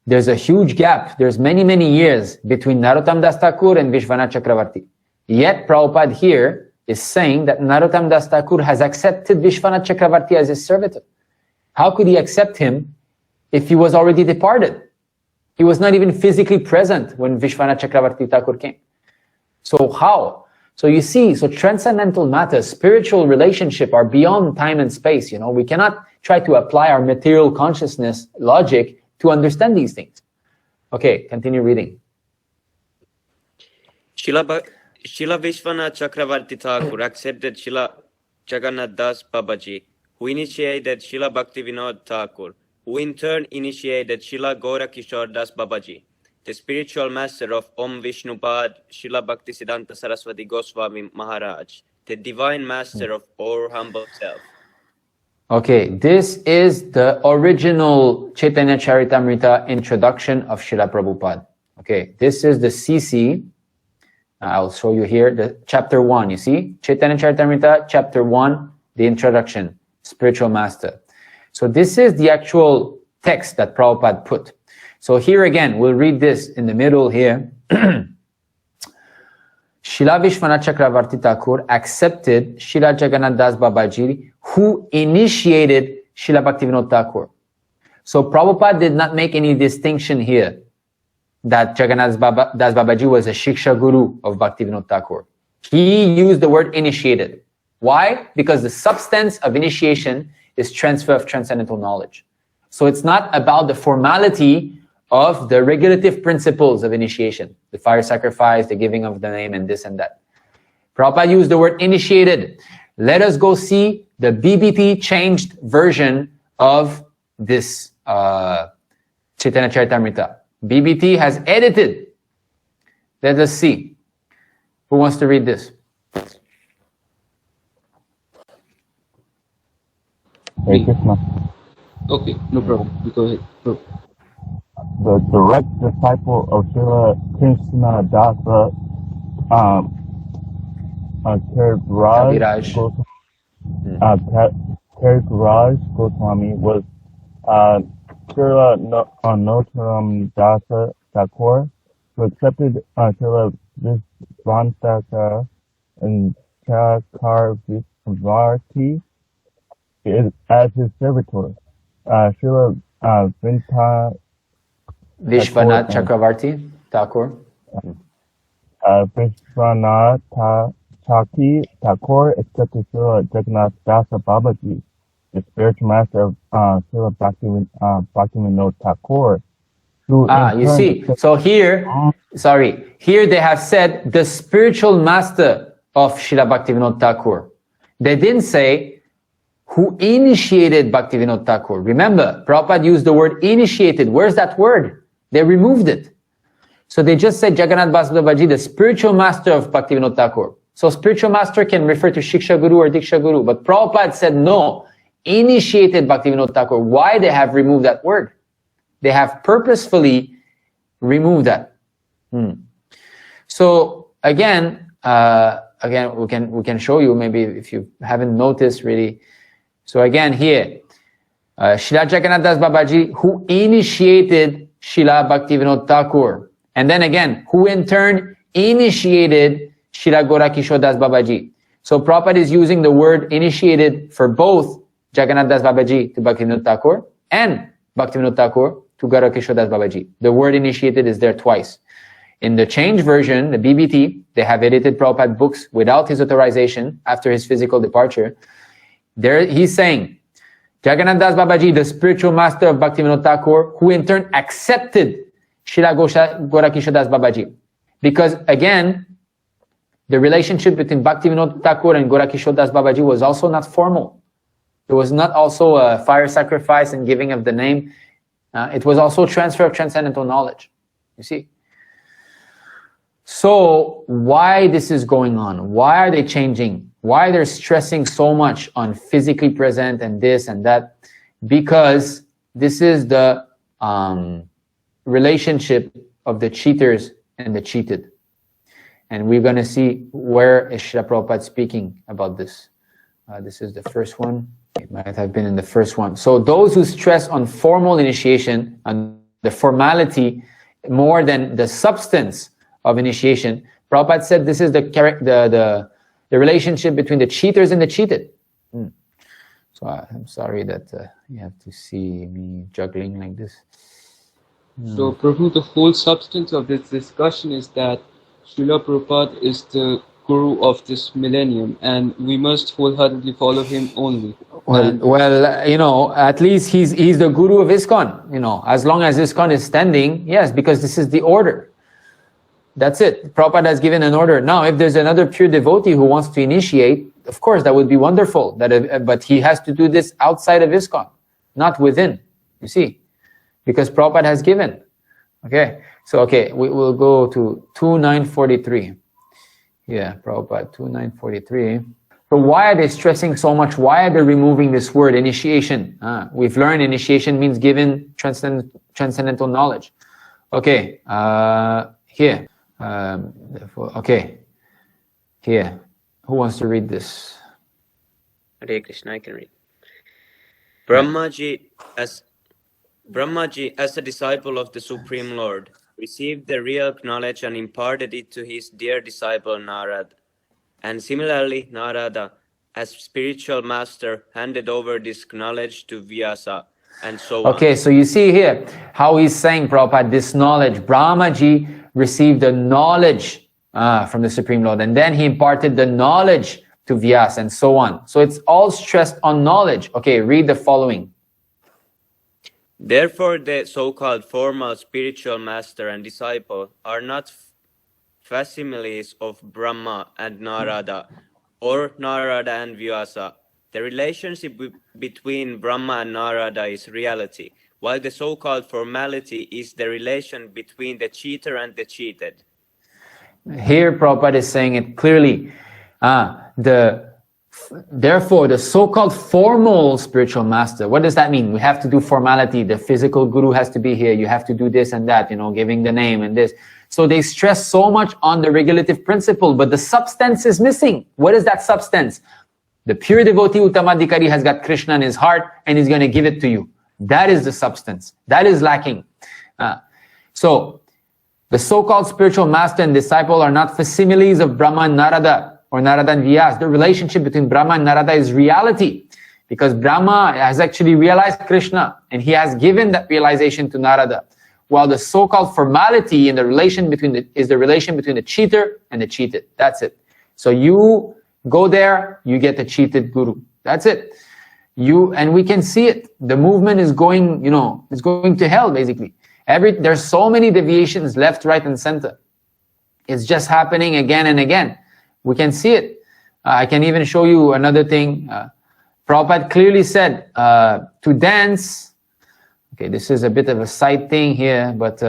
S1: There's a huge gap. There's many, many years between Narottama Das Thakur and Vishwanath Chakravarti. Yet, Prabhupada here is saying that Narottama Das Thakur has accepted Vishwanath Chakravarti as his servitor. How could he accept him if he was already departed? He was not even physically present when Vishwanath Chakravarti Thakur came. So how? So you see, so transcendental matters, spiritual relationship are beyond time and space. We cannot try to apply our material consciousness logic to understand these things. Okay, continue reading.
S9: Srila Vishwanath Chakravarti Thakur accepted Srila Jagannath Das Babaji, who initiated Srila Bhaktivinoda Thakur, who in turn initiated Srila Gaura Kishore Das Babaji, the spiritual master of Om Vishnupad Srila Bhaktisiddhanta Saraswati Goswami Maharaj, the divine master of our humble self.
S1: Okay, this is the original Chaitanya Charitamrita introduction of Srila Prabhupada. Okay, this is the CC. I'll show you here, the chapter 1, you see? Chaitanya Charitamrita, chapter 1, the introduction, spiritual master. So this is the actual text that Prabhupada put. So here again, we'll read this in the middle here. Srila Vishwanath Chakravarti Thakur accepted Srila Jagannath Das Babaji, who initiated Srila Bhaktivinoda Thakur. So Prabhupada did not make any distinction here that Jagannath Das Babaji was a Shiksha Guru of Bhaktivinoda Thakur. He used the word initiated. Why? Because the substance of initiation is transfer of transcendental knowledge. So it's not about the formality of the regulative principles of initiation, the fire sacrifice, the giving of the name, and this and that. Prabhupada used the word initiated. Let us go see the BBT changed version of this Chaitanya Charitamrita. BBT has edited. Let us see. Who wants to read this?
S7: Hare Krishna.
S8: Okay, no problem. You go ahead. Go.
S7: The direct disciple of Srila Krishna Dasa Kaviraj Goswami was Srila Narottama Dasa Thakur, who accepted Srila Vishwanath and Chakravarti is as his servitor. Srila
S1: Vishwanath Chakravarti Thakur.
S7: Vishwanath Chaki Thakur, except to Srila Jagannath Dasa Babaji, the spiritual master of Srila Bhaktivinoda Thakur.
S1: You see, so here they have said the spiritual master of Srila Bhaktivinoda Thakur. They didn't say who initiated Bhaktivinoda Thakur. Remember, Prabhupada used the word initiated. Where's that word? They removed it. So they just said Jagannath Das Babaji, the spiritual master of Bhaktivinoda Thakur. So spiritual master can refer to Shiksha Guru or Diksha Guru. But Prabhupada said no, initiated Bhaktivinoda Thakur. Why they have removed that word? They have purposefully removed that. So again, we can show you maybe if you haven't noticed really. So again here, Srila Jagannath Das Babaji, who initiated Srila Bhaktivinoda Thakur, and then again, who in turn initiated Srila Gorakishore Das Babaji. So Prabhupada is using the word initiated for both Jagannath Das Babaji to Bhaktivinoda Thakur and Bhaktivinoda Thakur to Gorakishore Das Babaji. The word initiated is there twice. In the change version, the BBT, they have edited Prabhupada books without his authorization after his physical departure. There he's saying, Jagannath Das Babaji, the spiritual master of Bhaktivinoda Thakur, who in turn accepted Srila Gorakishore Das Babaji. Because again, the relationship between Bhaktivinoda Thakur and Gorakishore Das Babaji was also not formal. It was not also a fire sacrifice and giving of the name. It was also transfer of transcendental knowledge. You see? So why this is going on? Why are they changing? Why they're stressing so much on physically present and this and that? Because this is the relationship of the cheaters and the cheated. And we're going to see where is Srila Prabhupada speaking about this. This is the first one. It might have been in the first one. So those who stress on formal initiation, on the formality, more than the substance of initiation, Prabhupada said this is the relationship between the cheaters and the cheated. So I'm sorry that you have to see me juggling like this.
S8: So Prabhu, the whole substance of this discussion is that Srila Prabhupada is the Guru of this millennium, and we must wholeheartedly follow him only.
S1: Well, at least he's the Guru of Iskcon. As long as Iskcon is standing, yes, because this is the order. That's it. Prabhupada has given an order. Now, if there's another pure devotee who wants to initiate, of course, that would be wonderful. But he has to do this outside of Iskcon, not within. You see, because Prabhupada has given. Okay. So, we will go to 2943. Yeah, Prabhupada, 2943. So why are they stressing so much? Why are they removing this word, initiation? We've learned initiation means given transcendental knowledge. Okay, here. Here. Who wants to read this?
S9: Hare Krishna, I can read. Brahmaji, as a disciple of the Supreme Lord, received the real knowledge and imparted it to his dear disciple Narada. And similarly, Narada, as spiritual master, handed over this knowledge to Vyasa, and so on.
S1: Okay, so you see here how he's saying, Prabhupada, this knowledge. Brahmaji received the knowledge from the Supreme Lord, and then he imparted the knowledge to Vyasa, and so on. So it's all stressed on knowledge. Okay, read the following.
S9: Therefore, the so-called formal spiritual master and disciple are not facsimiles of Brahma and Narada, or Narada and Vyasa. The relationship between Brahma and Narada is reality, while the so-called formality is the relation between the cheater and the cheated.
S1: Here, Prabhupada is saying it clearly. Therefore, the so-called formal spiritual master, what does that mean? We have to do formality. The physical guru has to be here. You have to do this and that, giving the name and this. So they stress so much on the regulative principle, but the substance is missing. What is that substance? The pure devotee Uttamadhikari has got Krishna in his heart and he's going to give it to you. That is the substance. That is lacking. So the so-called spiritual master and disciple are not facsimiles of Brahma and Narada, or Narada and Vyasa. The relationship between Brahma and Narada is reality, because Brahma has actually realized Krishna and he has given that realization to Narada. While the so-called formality in the relation between is the relation between the cheater and the cheated. That's it. So you go there, you get the cheated guru. That's it. And we can see it. The movement is going, it's going to hell basically. There's so many deviations left, right, and center. It's just happening again and again. We can see it. I can even show you another thing. Prabhupada clearly said to dance. Okay, this is a bit of a side thing here, but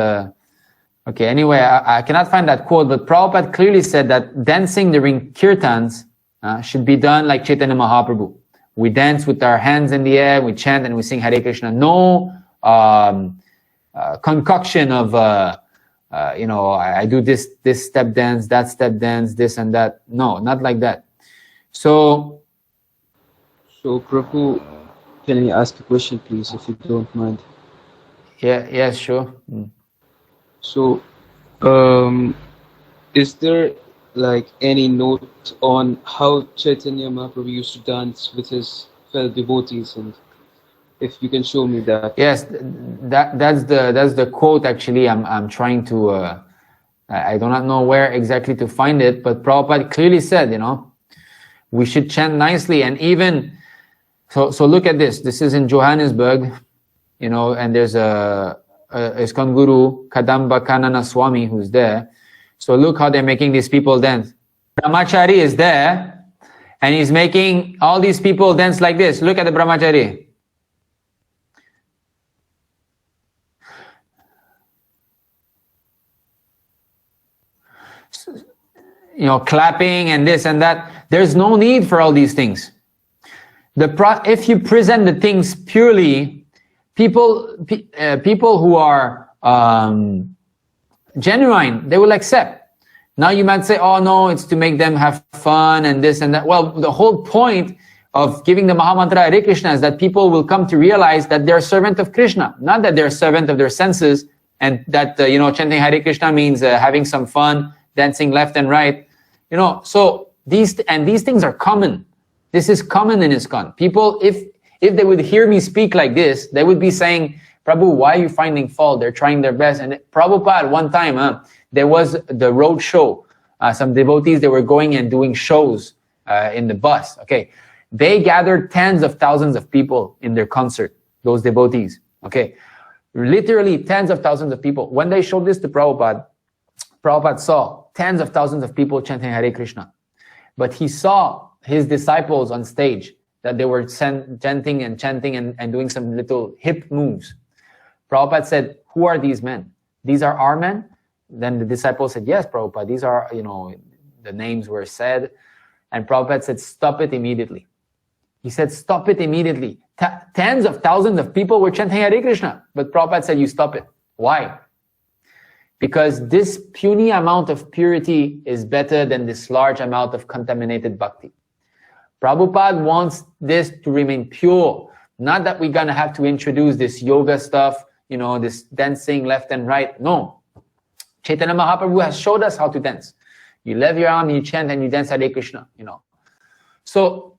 S1: okay, anyway, I cannot find that quote, but Prabhupada clearly said that dancing during kirtans should be done like Chaitanya Mahaprabhu. We dance with our hands in the air, we chant and we sing Hare Krishna. No concoction of, I do this step dance, that step dance, this and that. No, not like that. So
S8: Prabhu, can I ask a question, please, if you don't mind?
S1: Yeah, yes, sure.
S8: So, is there like any note on how Chaitanya Mahaprabhu used to dance with his fellow devotees, and if you can show me that?
S1: Yes, that's the quote. Actually, I'm trying to. I do not know where exactly to find it, but Prabhupada clearly said, we should chant nicely, and even so. Look at this. This is in Johannesburg. And there's a Iskcon Guru, Kadamba Kanana Swami, who's there. So look how they're making these people dance. Brahmachari is there, and he's making all these people dance like this. Look at the Brahmachari. Clapping and this and that. There's no need for all these things. If you present the things purely, people who are genuine, they will accept. Now you might say, oh no, it's to make them have fun and this and that. Well, the whole point of giving the Mahamantra Hare Krishna is that people will come to realize that they're a servant of Krishna, not that they're a servant of their senses, and that chanting Hare Krishna means having some fun, dancing left and right. So these things are common. This is common in Iskcon. People, if they would hear me speak like this, they would be saying, Prabhu, why are you finding fault? They're trying their best. And Prabhupada, one time, there was the road show. Some devotees, they were going and doing shows in the bus. Okay, they gathered tens of thousands of people in their concert, those devotees. Okay, literally tens of thousands of people. When they showed this to Prabhupada, Prabhupada saw tens of thousands of people chanting Hare Krishna. But he saw his disciples on stage, that they were chanting and doing some little hip moves. Prabhupada said, who are these men? These are our men? Then the disciples said, yes, Prabhupada, these are, the names were said. And Prabhupada said, stop it immediately. He said, stop it immediately. Tens of thousands of people were chanting Hare Krishna. But Prabhupada said, you stop it. Why? Because this puny amount of purity is better than this large amount of contaminated bhakti. Prabhupada wants this to remain pure. Not that we're going to have to introduce this yoga stuff, this dancing left and right. No. Chaitanya Mahaprabhu has showed us how to dance. You left your arm, you chant, and you dance Hare Krishna, So,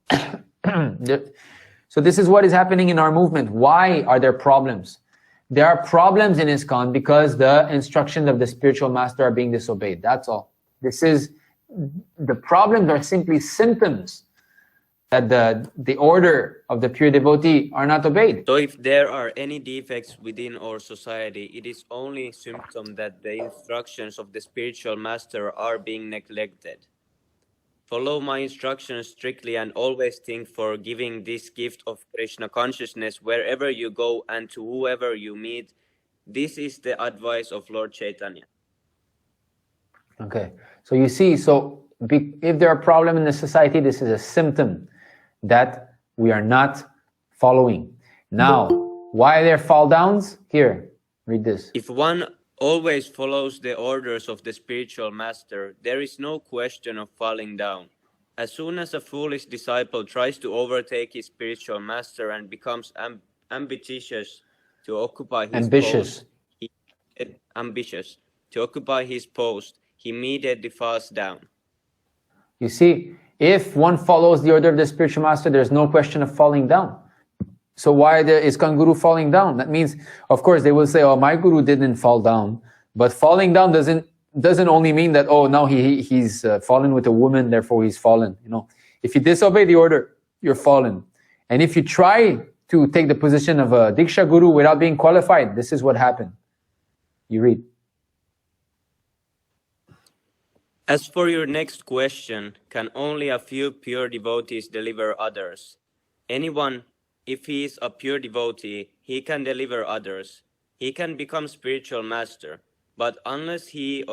S1: so this is what is happening in our movement. Why are there problems? There are problems in Iskcon because the instructions of the spiritual master are being disobeyed. That's all. The problems are simply symptoms that the order of the pure devotee are not obeyed.
S9: So if there are any defects within our society, it is only a symptom that the instructions of the spiritual master are being neglected. Follow my instructions strictly and always think for giving this gift of Krishna consciousness wherever you go and to whoever you meet. This is the advice of Lord Chaitanya.
S1: Okay, so you see, if there are problems in the society, this is a symptom that we are not following. Now, why are there fall downs? Here, read this.
S9: If one always follows the orders of the spiritual master, there is no question of falling down. As soon as a foolish disciple tries to overtake his spiritual master and becomes ambitious to occupy his post, he immediately falls down.
S1: You see, if one follows the order of the spiritual master, there's no question of falling down. So why the Iskcon Guru falling down? That means, of course, they will say, oh, my Guru didn't fall down. But falling down doesn't only mean that, oh, now he's fallen with a woman, therefore he's fallen. You know, if you disobey the order, you're fallen. And if you try to take the position of a Diksha Guru without being qualified, this is what happened. You read.
S9: As for your next question, can only a few pure devotees deliver others? Anyone, if he is a pure devotee, he can deliver others. He can become spiritual master. But unless he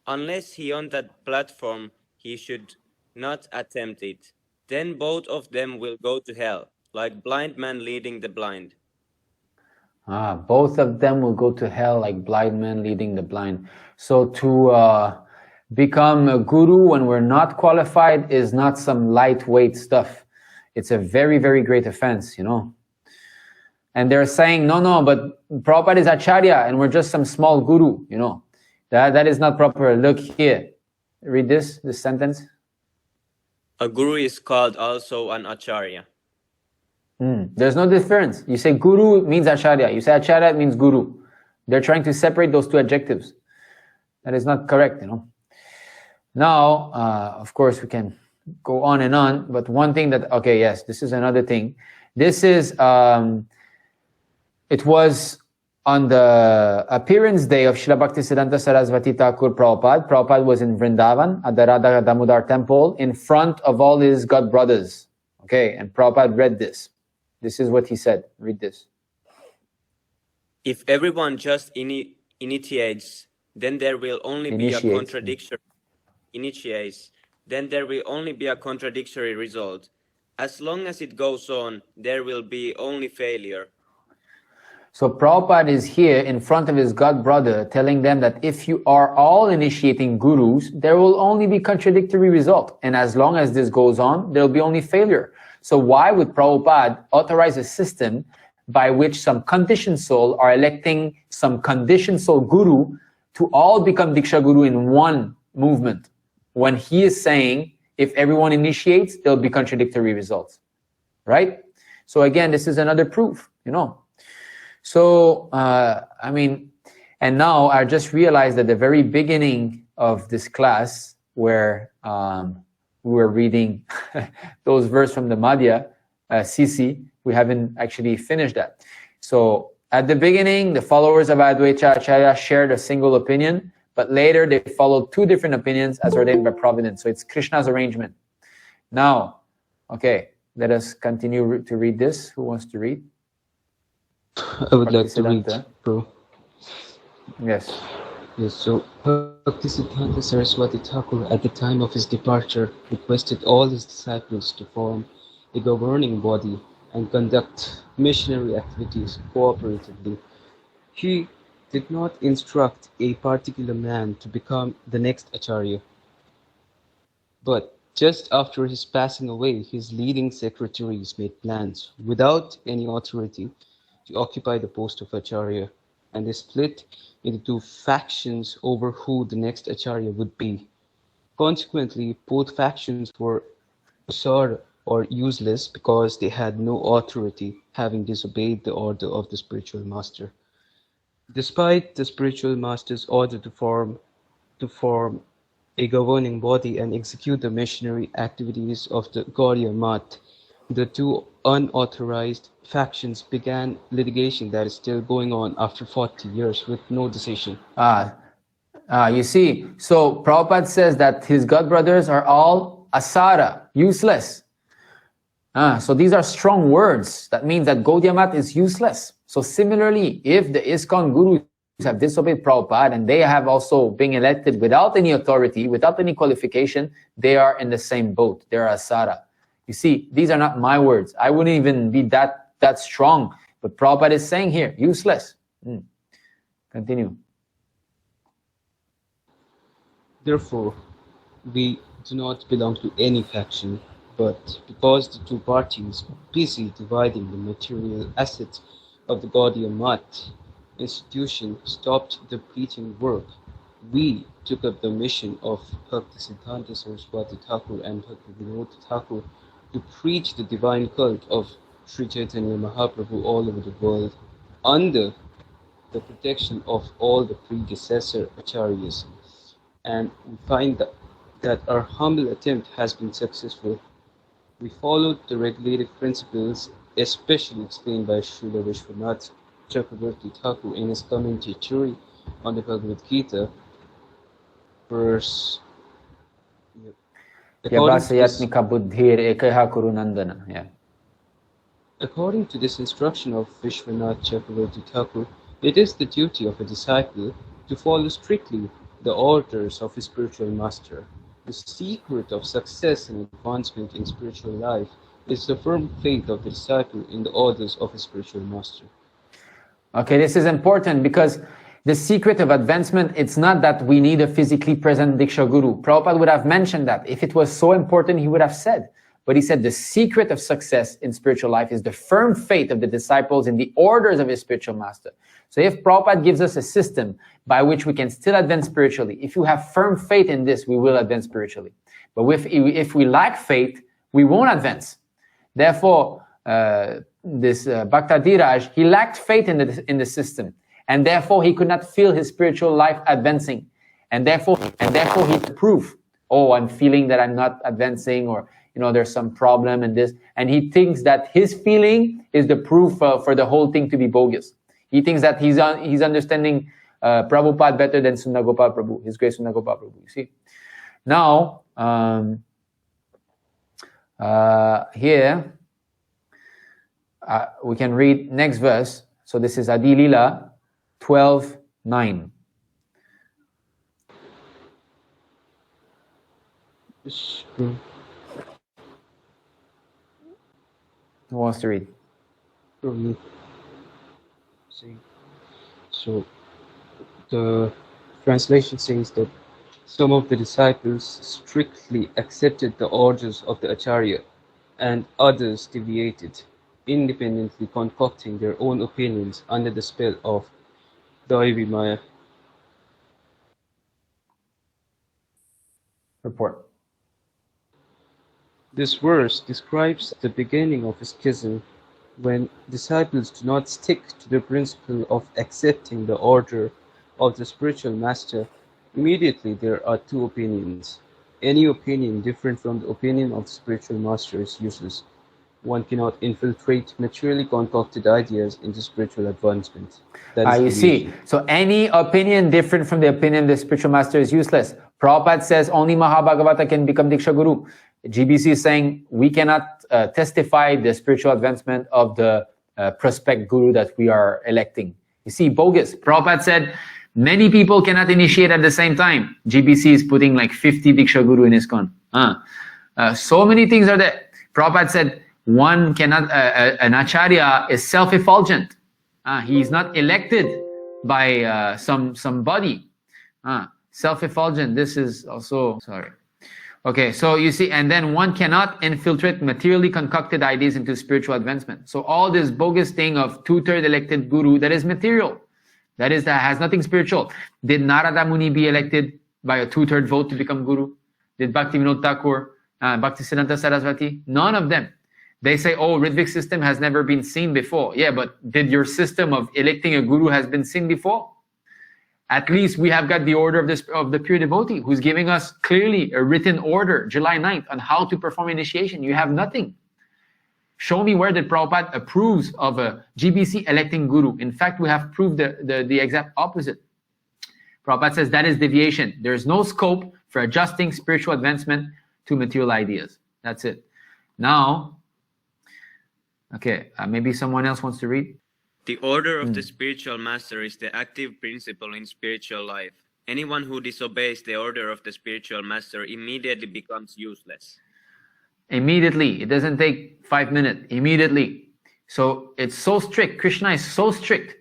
S9: on that platform, he should not attempt it. Then both of them will go to hell, like blind man leading the blind.
S1: Both of them will go to hell like blind men leading the blind. So to become a guru when we're not qualified is not some lightweight stuff. It's a very, very great offense, you know. And they're saying, no, but Prabhupada is Acharya and we're just some small guru, you know. That is not proper. Look here. Read this sentence.
S9: A guru is called also an Acharya.
S1: There's no difference. You say guru means Acharya. You say Acharya means guru. They're trying to separate those two adjectives. That is not correct, you know. Now, of course, we can go on and on, but one thing that, okay, yes, this is another thing. This is, it was on the appearance day of Srila Bhaktisiddhanta Sarasvati Thakur Prabhupada. Prabhupada was in Vrindavan at the Radha Damodar temple in front of all his god brothers. Okay, and Prabhupada read this. This is what he said. Read this.
S9: If everyone just initiates, then there will only be a contradiction. Initiates, then there will only be a contradictory result. As long as it goes on, there will be only failure.
S1: So Prabhupada is here in front of his god brother telling them that if you are all initiating gurus, there will only be contradictory result. And as long as this goes on, there will be only failure. So why would Prabhupada authorize a system by which some conditioned soul are electing some conditioned soul guru to all become Diksha Guru in one movement? When he is saying, if everyone initiates, there'll be contradictory results, right? So again, this is another proof, you know. So, I mean, and now I just realized at the very beginning of this class where we were reading those verses from the Madhya, Sisi, we haven't actually finished that. So at the beginning, the followers of Advaita Acharya shared a single opinion, but later they followed two different opinions as ordained by Providence. So it's Krishna's arrangement. Now, okay, let us continue to read this. Who wants to read?
S8: I would like to read, bro.
S1: Yes.
S8: Yes, so Bhaktisiddhanta Saraswati Thakur at the time of his departure requested all his disciples to form a governing body and conduct missionary activities cooperatively. He did not instruct a particular man to become the next Acharya. But just after his passing away, his leading secretaries made plans without any authority to occupy the post of Acharya, and they split into two factions over who the next Acharya would be. Consequently, both factions were asar or useless because they had no authority, having disobeyed the order of the spiritual master. Despite the spiritual master's order to form a governing body and execute the missionary activities of the Gaudiya Math, the two unauthorized factions began litigation that is still going on after 40 years with no decision.
S1: You see, so Prabhupada says that his god brothers are all asara, useless. So these are strong words. That means that Gaudiya Math is useless. So similarly, if the Iskcon Gurus have disobeyed Prabhupada and they have also been elected without any authority, without any qualification, they are in the same boat. They are asara. You see, these are not my words. I wouldn't even be that strong. But Prabhupada is saying here, useless. Continue.
S8: Therefore, we do not belong to any faction, but because the two parties are busy dividing the material assets of the Gaudiya Math institution stopped the preaching work, we took up the mission of Bhaktisiddhanta Saraswati Thakur and Bhaktivinoda Thakur to preach the divine cult of Sri Chaitanya Mahaprabhu all over the world under the protection of all the predecessor acharyas. And we find that our humble attempt has been successful. We followed the regulative principles, especially explained by Srila Vishwanath Chakravarti Thakur in his commentary on the Bhagavad Gita, verse.
S1: Yabasayatmika buddhir ekaha kuru nandana. Yeah.
S8: According to this instruction of Vishwanath Chakravarti Thakur, it is the duty of a disciple to follow strictly the orders of his spiritual master. The secret of success and advancement in spiritual life is the firm faith of the disciple in the orders of his spiritual master.
S1: Okay, this is important because the secret of advancement, it's not that we need a physically present Diksha Guru. Prabhupada would have mentioned that. If it was so important, he would have said. But he said the secret of success in spiritual life is the firm faith of the disciples in the orders of his spiritual master. So if Prabhupada gives us a system by which we can still advance spiritually, if you have firm faith in this, we will advance spiritually. But if we lack faith, we won't advance. Therefore, this Bhaktadiraj, he lacked faith in the system. And therefore, he could not feel his spiritual life advancing. And therefore he proof, oh, I'm feeling that I'm not advancing, or there's some problem in this. And he thinks that his feeling is the proof for the whole thing to be bogus. He thinks that he's understanding Prabhupada better than Sundagopal Prabhu, His Grace Sundagopal Prabhu. You see? Now, here, we can read next verse. So this is Adi Lila 12:9. Who wants to read?
S8: So the translation says that some of the disciples strictly accepted the orders of the Acharya and others deviated, independently concocting their own opinions under the spell of Daivi Maya.
S1: Report.
S8: This verse describes the beginning of a schism when disciples do not stick to the principle of accepting the order of the spiritual master. Immediately there are two opinions. Any opinion different from the opinion of the spiritual master is useless. One cannot infiltrate materially concocted ideas into spiritual advancement.
S1: You see, so any opinion different from the opinion of the spiritual master is useless. Prabhupada says only Mahabhagavata can become Diksha Guru. GBC is saying we cannot testify the spiritual advancement of the prospect Guru that we are electing. You see, bogus. Prabhupada said many people cannot initiate at the same time. GBC is putting like 50 Diksha Guru in Iskcon. So many things are there. Prabhupada said one cannot, an Acharya is self-effulgent. He is not elected by somebody. Self-effulgent, this is also, sorry. Okay, so you see, and then one cannot infiltrate materially concocted ideas into spiritual advancement. So all this bogus thing of 2/3 elected Guru, that is material. That has nothing spiritual. Did Narada Muni be elected by a 2/3 vote to become Guru? Did Bhaktivinoda Thakur, Bhaktisiddhanta Saraswati? None of them. They say, oh, Ritvik system has never been seen before. Yeah, but did your system of electing a Guru has been seen before? At least we have got the order of the pure devotee who's giving us clearly a written order, July 9th, on how to perform initiation. You have nothing. Show me where the Prabhupada approves of a GBC electing Guru. In fact, we have proved the exact opposite. Prabhupada says that is deviation. There is no scope for adjusting spiritual advancement to material ideas. That's it. Now, okay, maybe someone else wants to read.
S9: The order of the spiritual master is the active principle in spiritual life. Anyone who disobeys the order of the spiritual master immediately becomes useless.
S1: Immediately. It doesn't take 5 minutes. Immediately. So it's so strict. Krishna is so strict.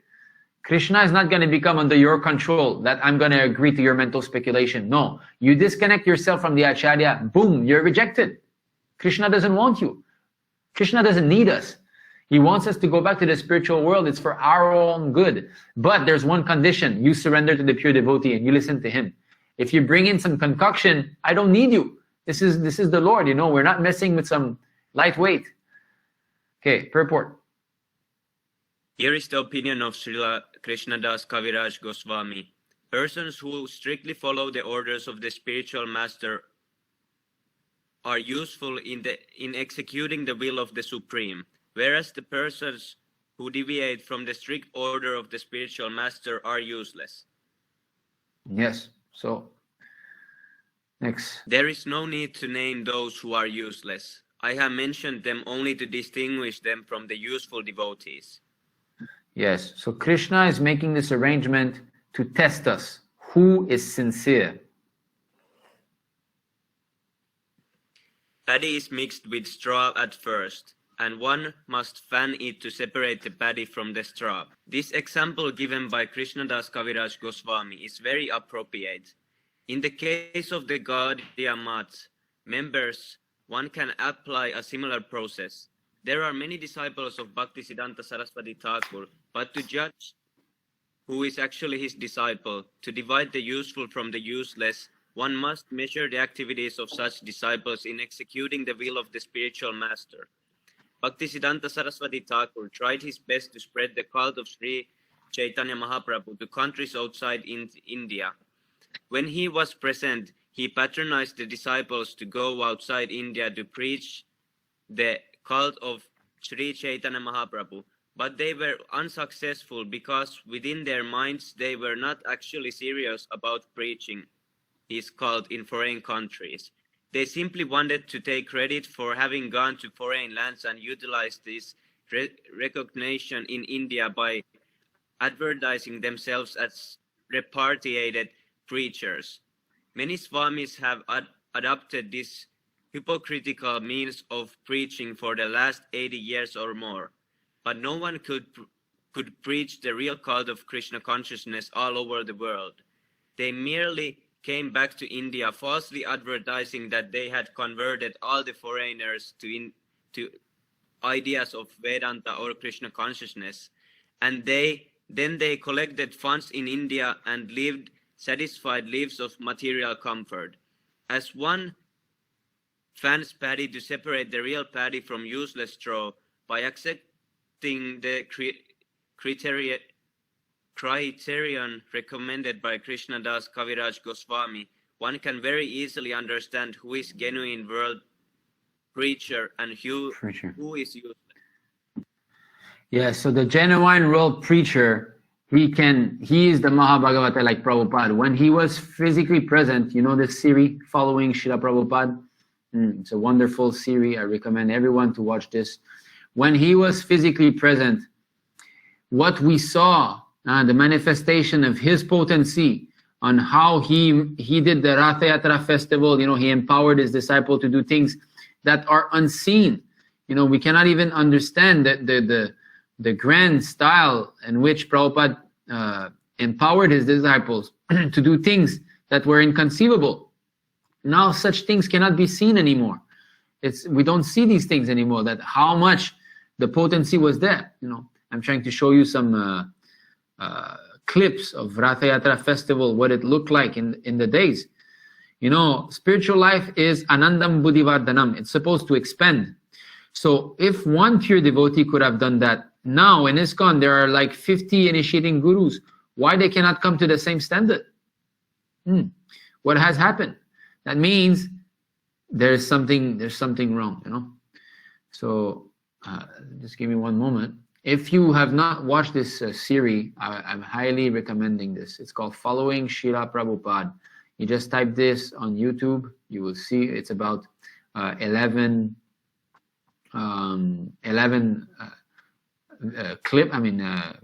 S1: Krishna is not going to become under your control that I'm going to agree to your mental speculation. No. You disconnect yourself from the Acharya, boom, you're rejected. Krishna doesn't want you. Krishna doesn't need us. He wants us to go back to the spiritual world. It's for our own good. But there's one condition. You surrender to the pure devotee and you listen to him. If you bring in some concoction, I don't need you. This is the Lord, we're not messing with some lightweight. Okay, purport.
S9: Here is the opinion of Srila Krishnadas Kaviraj Goswami. Persons who strictly follow the orders of the spiritual master are useful in executing the will of the Supreme, whereas the persons who deviate from the strict order of the spiritual master are useless.
S1: Yes, so next.
S9: There is no need to name those who are useless. I have mentioned them only to distinguish them from the useful devotees.
S1: Yes, so Krishna is making this arrangement to test us. Who is sincere?
S9: Paddy is mixed with straw at first, and one must fan it to separate the paddy from the straw. This example given by Krishnadas Kaviraj Goswami is very appropriate. In the case of the Gaudiya Math members, one can apply a similar process. There are many disciples of Bhaktisiddhanta Saraswati Thakur, but to judge who is actually his disciple, to divide the useful from the useless, one must measure the activities of such disciples in executing the will of the spiritual master. Bhaktisiddhanta Saraswati Thakur tried his best to spread the cult of Sri Chaitanya Mahaprabhu to countries outside India. When he was present, he patronized the disciples to go outside India to preach the cult of Sri Chaitanya Mahaprabhu, but they were unsuccessful because within their minds they were not actually serious about preaching his cult in foreign countries. They simply wanted to take credit for having gone to foreign lands and utilized this recognition in India by advertising themselves as repatriated preachers. Many Swamis have adopted this hypocritical means of preaching for the last 80 years or more, but no one could preach the real cult of Krishna consciousness all over the world. They merely came back to India falsely advertising that they had converted all the foreigners to ideas of Vedanta or Krishna consciousness, and then they collected funds in India and lived satisfied lives of material comfort. As one fans paddy to separate the real paddy from useless straw by accepting the criterion recommended by Krishnadas Kaviraj Goswami, one can very easily understand who is genuine world preacher and who is useless.
S1: Yeah, so the genuine world preacher, he is the Mahabhagavata like Prabhupada. When he was physically present, this series following Srila Prabhupada, it's a wonderful series. I recommend everyone to watch this. When he was physically present, what we saw, the manifestation of his potency on how he did the Ratha Yatra festival, he empowered his disciple to do things that are unseen. We cannot even understand the grand style in which Prabhupada empowered his disciples to do things that were inconceivable. Now such things cannot be seen anymore. We don't see these things anymore, that how much the potency was there. I'm trying to show you some clips of Ratha Yatra festival, what it looked like in the days. Spiritual life is anandam buddhivardhanam. It's supposed to expand. So if one pure devotee could have done that, now in Iskcon there are like 50 initiating gurus. Why they cannot come to the same standard? What has happened? That means there's something wrong, So just give me one moment. If you have not watched this series, I'm highly recommending this. It's called Following Srila Prabhupada. You just type this on YouTube, you will see it's about 11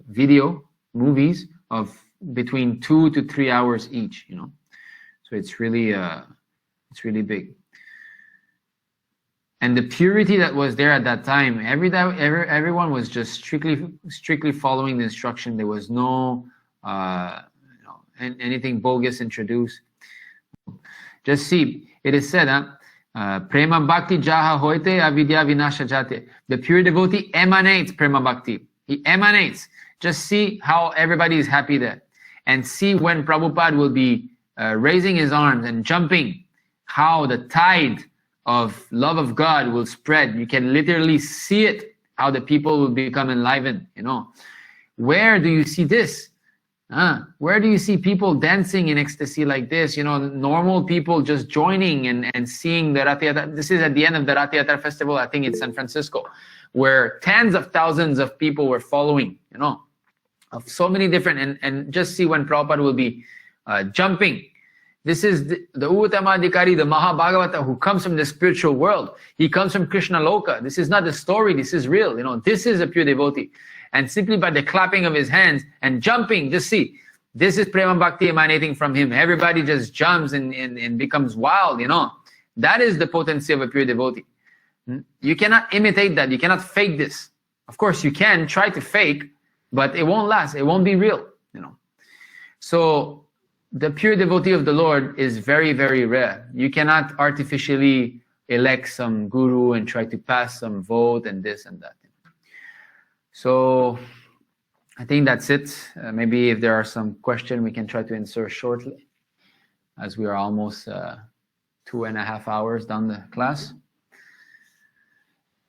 S1: video movies of between 2 to 3 hours each. So it's really big. And the purity that was there at that time, everyone was just strictly following the instruction. There was no anything bogus introduced. Just see, it is said, Prema Bhakti Jaha Hoite Avidya Vinasha Jate. The pure devotee emanates Prema Bhakti. He emanates. Just see how everybody is happy there. And see when Prabhupada will be raising his arms and jumping, how the tide of love of God will spread. You can literally see it, how the people will become enlivened, you know. Where do you see this? Where do you see people dancing in ecstasy like this? You know, normal people just joining and seeing the Rath Yatra. This is at the end of the Rath Yatra festival, I think it's San Francisco, where tens of thousands of people were following, you know, of so many different, and just see when Prabhupada will be jumping. This is the Uttamadhikari, the Mahabhagavata, who comes from the spiritual world. He comes from Krishna Loka. This is not a story, this is real, you know, this is a pure devotee. And simply by the clapping of his hands and jumping, just see, this is Prema Bhakti emanating from him. Everybody just jumps and becomes wild, you know. That is the potency of a pure devotee. You cannot imitate that. You cannot fake this. Of course, you can try to fake, but it won't last. It won't be real, you know. So the pure devotee of the Lord is very, very rare. You cannot artificially elect some guru and try to pass some vote and this and that. So I think that's it. Maybe if there are some questions, we can try to answer shortly, as we are almost 2.5 hours down the class.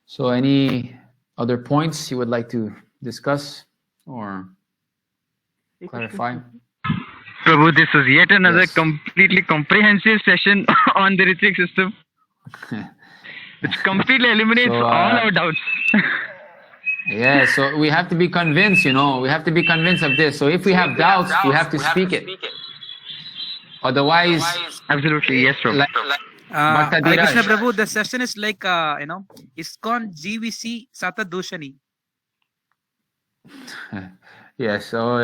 S1: So any other points you would like to discuss or clarify?
S10: Prabhu, this was yet another completely comprehensive session on the Ritvik system, which completely eliminates all our doubts.
S1: Yeah, so we have to be convinced, you know, we have to be convinced of this. So if we have doubts, we have to speak it. Otherwise,
S10: absolutely, yes, Prabhu.
S3: Hare Krishna Prabhu, the session is like, you know, Iskcon GVC Sata Doshani.
S1: Yeah, so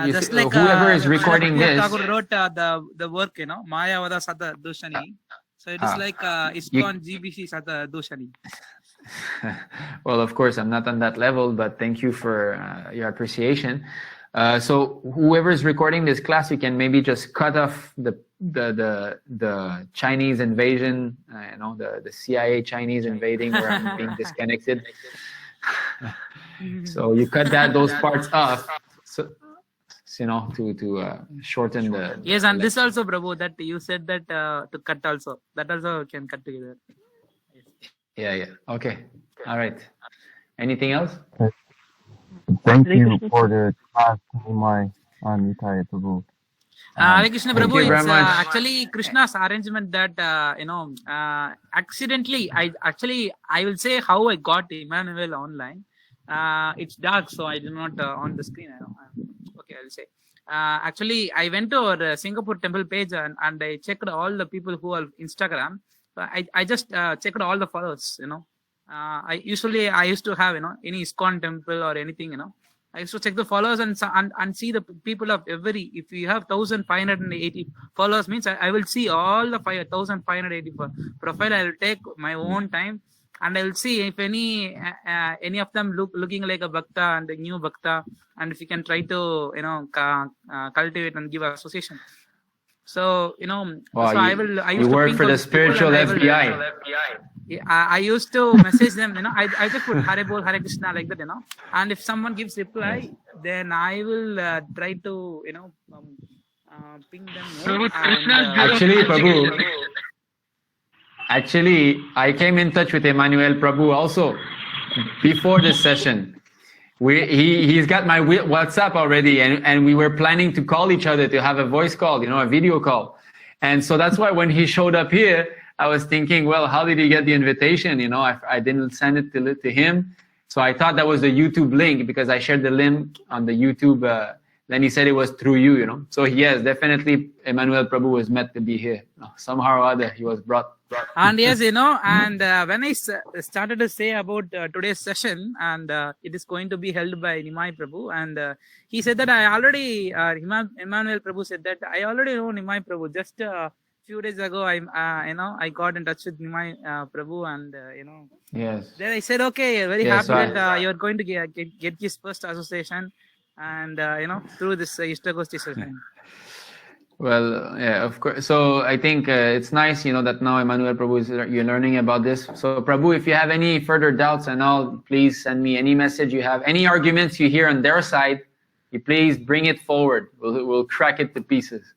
S3: just like
S1: whoever is recording this
S3: wrote the work, you know, Mayavada Sata Doshani. So it is like Iskcon GVC Sata Doshani.
S1: Well, of course, I'm not on that level, but thank you for your appreciation. So whoever is recording this class, you can maybe just cut off the Chinese invasion, you know, the CIA Chinese invading where I'm being disconnected. So you cut those parts off, so you know, to shorten the.
S3: Yes, and this also, Prabhu, that you said that to cut also. That also can cut together.
S1: Yeah. Okay. All right. Anything else?
S7: Thank you for the class, Nimai Nitai, Prabhu.
S3: Hare Krishna Prabhu,
S1: very
S3: it's
S1: much.
S3: actually Krishna's arrangement that, you know, accidentally, I will say how I got Emmanuel online. It's dark, so I do not on the screen. I know. Okay, I'll say. Actually, I went to our Singapore temple page and I checked all the people who are Instagram. So I just checked all the followers, you know. I used to have, you know, any Iskcon temple or anything, you know. I used to check the followers and see the people of every. If you have 1,580 followers, means I will see all the 1,580 profile. I will take my own time and I will see if any of them looking like a bhakta and a new bhakta, and if you can try to, you know, cultivate and give association. So, you know,
S1: wow,
S3: so I used to
S1: work
S3: ping
S1: for the
S3: those people
S1: spiritual
S3: and
S1: FBI.
S3: I used to message them, you know, I just put Hare Bol, Hare Krishna like that, you know, and if someone gives reply, then I will try to, you know, ping them more.
S1: Actually, Prabhu, I came in touch with Emmanuel Prabhu also before this session. He's got my WhatsApp already, and we were planning to call each other to have a voice call, you know, a video call. And so that's why when he showed up here, I was thinking, well, how did he get the invitation? You know, I didn't send it to him. So I thought that was a YouTube link because I shared the link on the YouTube. Then he said it was through you, you know. So yes, definitely Emmanuel Prabhu was meant to be here. Somehow or other, he was brought.
S3: And yes, you know, and when I started to say about today's session, and it is going to be held by Nimai Prabhu, and he said that I already, Emmanuel Prabhu said that I already know Nimai Prabhu. Just a few days ago, I got in touch with Nimai Prabhu, and you know,
S1: yes.
S3: Then I said, okay, very happy that you're going to get his first association, and you know, through this Ishtagoshti session.
S1: Well, yeah, of course. So I think it's nice, you know, that now Emmanuel Prabhu you're learning about this. So Prabhu, if you have any further doubts and all, please send me any message you have, any arguments you hear on their side, you please bring it forward. We'll crack it to pieces.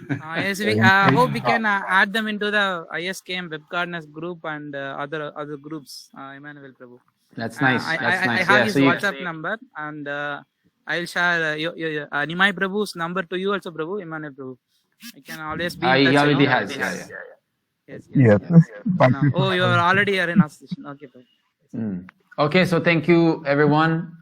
S3: Yes, we hope we can add them into the ISKM web gardeners group and other groups. Emmanuel Prabhu.
S1: That's nice.
S3: I
S1: nice.
S3: have
S1: Yeah,
S3: his
S1: so you,
S3: WhatsApp number, and I'll share Nimai Prabhu's number to you also, Prabhu. Emmanuel Prabhu. I can always be in touch.
S1: he already
S3: you know.
S1: has.
S3: Yes.
S1: Yeah.
S3: Yes.
S7: Yes.
S3: Oh, you are already here in association. Okay, Prabhu.
S1: Okay, so thank you, everyone.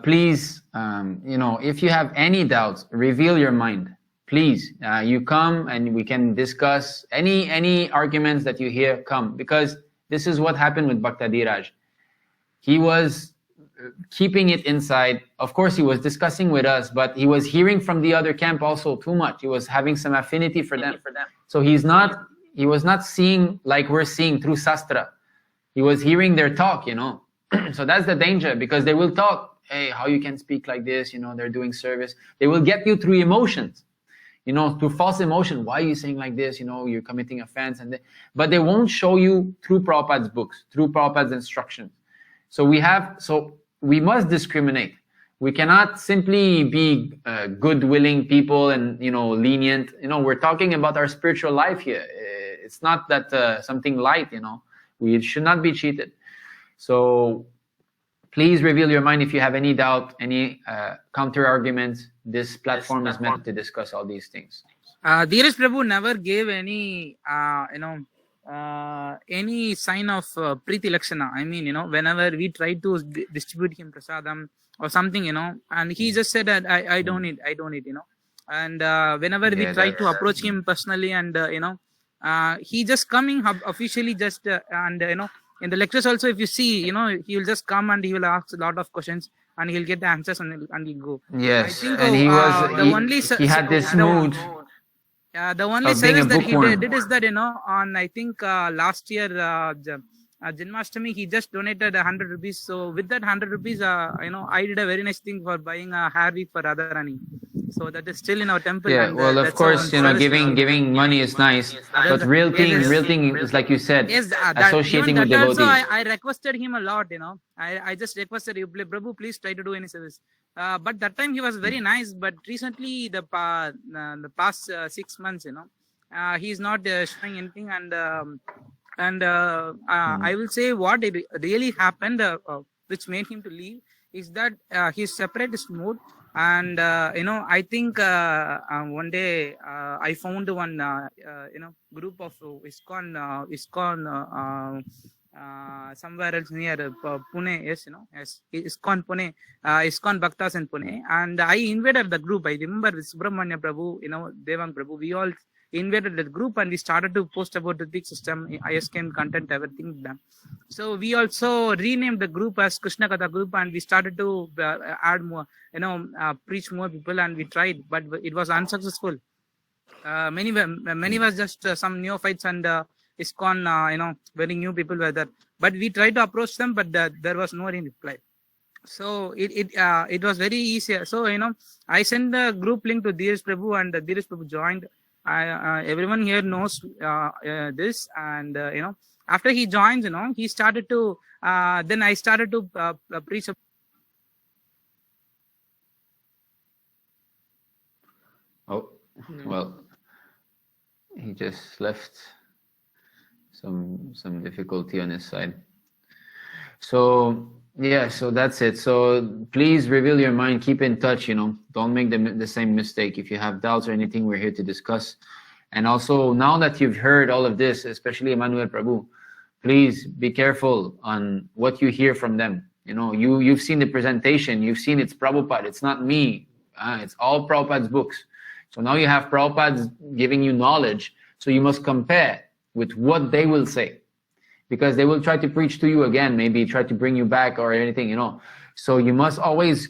S1: Please, if you have any doubts, reveal your mind. Please, you come and we can discuss any arguments that you hear. Come, because this is what happened with Bhaktadiraj. He was keeping it inside. Of course, he was discussing with us, but he was hearing from the other camp also too much. He was having some affinity for them. So he was not seeing like we're seeing through Sastra. He was hearing their talk, So that's the danger, because they will talk, hey, how you can speak like this, they're doing service. They will get you through emotions, through false emotion. Why are you saying like this? You're committing offense. But they won't show you through Prabhupada's books, through Prabhupada's instructions. So we must discriminate. We cannot simply be good willing people and, lenient. We're talking about our spiritual life here. It's not that something light, We should not be cheated. So please reveal your mind if you have any doubt, any counter arguments. This platform is meant to discuss all these things.
S3: Dheeraj Prabhu never gave any, any sign of Preeti Lakshana. I mean, whenever we try to distribute him prasadam or something, and he just said that I don't need, And whenever we try to approach him personally and, he just coming officially just, and, in the lectures also, if you see, he will just come and he will ask a lot of questions and he'll get the answers and he'll go.
S1: Yes,
S3: I think,
S1: and he had this mood.
S3: The only service that he did is that, on I think last year, Janmashtami, he just donated 100 rupees. So with that 100 rupees, I did a very nice thing for buying a hair wig for Radharani. So that is still in our temple.
S1: Yeah,
S3: and,
S1: well, of course, giving money is nice, but real thing is like you said, associating with devotees.
S3: Also, I requested him a lot, I just requested you, Prabhu, please try to do any service. But that time he was very nice. But recently, the past 6 months, he's not showing anything. And I will say what it really happened, which made him to leave, is that his separatist mood. And I think one day I found one group of Iskcon somewhere else near Pune. Yes, Iskcon Pune, Iskcon Bhaktas in Pune, and I invaded the group. I remember with Subramanya Prabhu, Devang Prabhu, we all invaded the group and we started to post about the Ritvik Syestem, ISKM content, everything done. So we also renamed the group as Krishna Katha group, and we started to add more, preach more people, and we tried, but it was unsuccessful. Many was just some neophytes and Iskcon, very new people were there. But we tried to approach them, but there was no reply. So it was very easy. So I sent the group link to Dheeraj Prabhu, and Dheeraj Prabhu joined. Everyone here knows this, and after he joins, he started to. Then I started to preach.
S1: Oh, well, he just left. Some difficulty on his side. So yeah, so that's it. So please reveal your mind, keep in touch, don't make the same mistake. If you have doubts or anything, we're here to discuss. And also, now that you've heard all of this, especially Emmanuel Prabhu, please be careful on what you hear from them. You've seen the presentation, you've seen it's Prabhupada, it's not me, it's all Prabhupada's books. So now you have Prabhupada giving you knowledge, so you must compare with what they will say, because they will try to preach to you again, maybe try to bring you back or anything, So you must always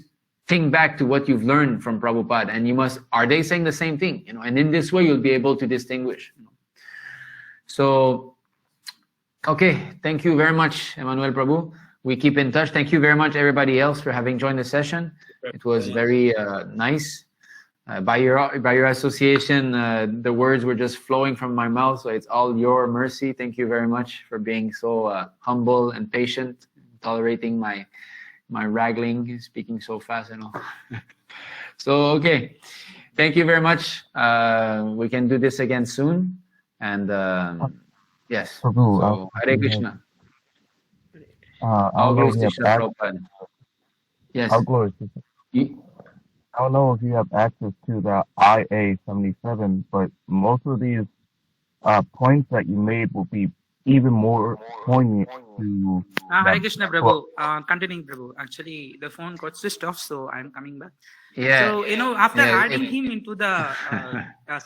S1: think back to what you've learned from Prabhupada, and are they saying the same thing? And in this way, you'll be able to distinguish. So, okay, thank you very much, Emmanuel Prabhu. We keep in touch. Thank you very much, everybody else, for having joined the session. It was very nice. By your association, the words were just flowing from my mouth, so it's all your mercy. Thank you very much for being so humble and patient, tolerating my wrangling, speaking so fast and all. So okay, thank you very much. We can do this again soon. And yes,
S7: Prabhu,
S1: so Hare Krishna.
S7: I
S1: All
S7: don't know
S1: glories
S7: if
S1: to
S7: you
S1: Srila
S7: have
S1: Prabhupada. Yes.
S7: All glories. I don't know if you have access to the IA-77, but most of these points that you made will be even more poignant to
S3: Hare Krishna, Prabhu. Continuing, Prabhu. Actually, the phone got switched off, so I'm coming back.
S1: Yeah.
S3: So, after adding him into the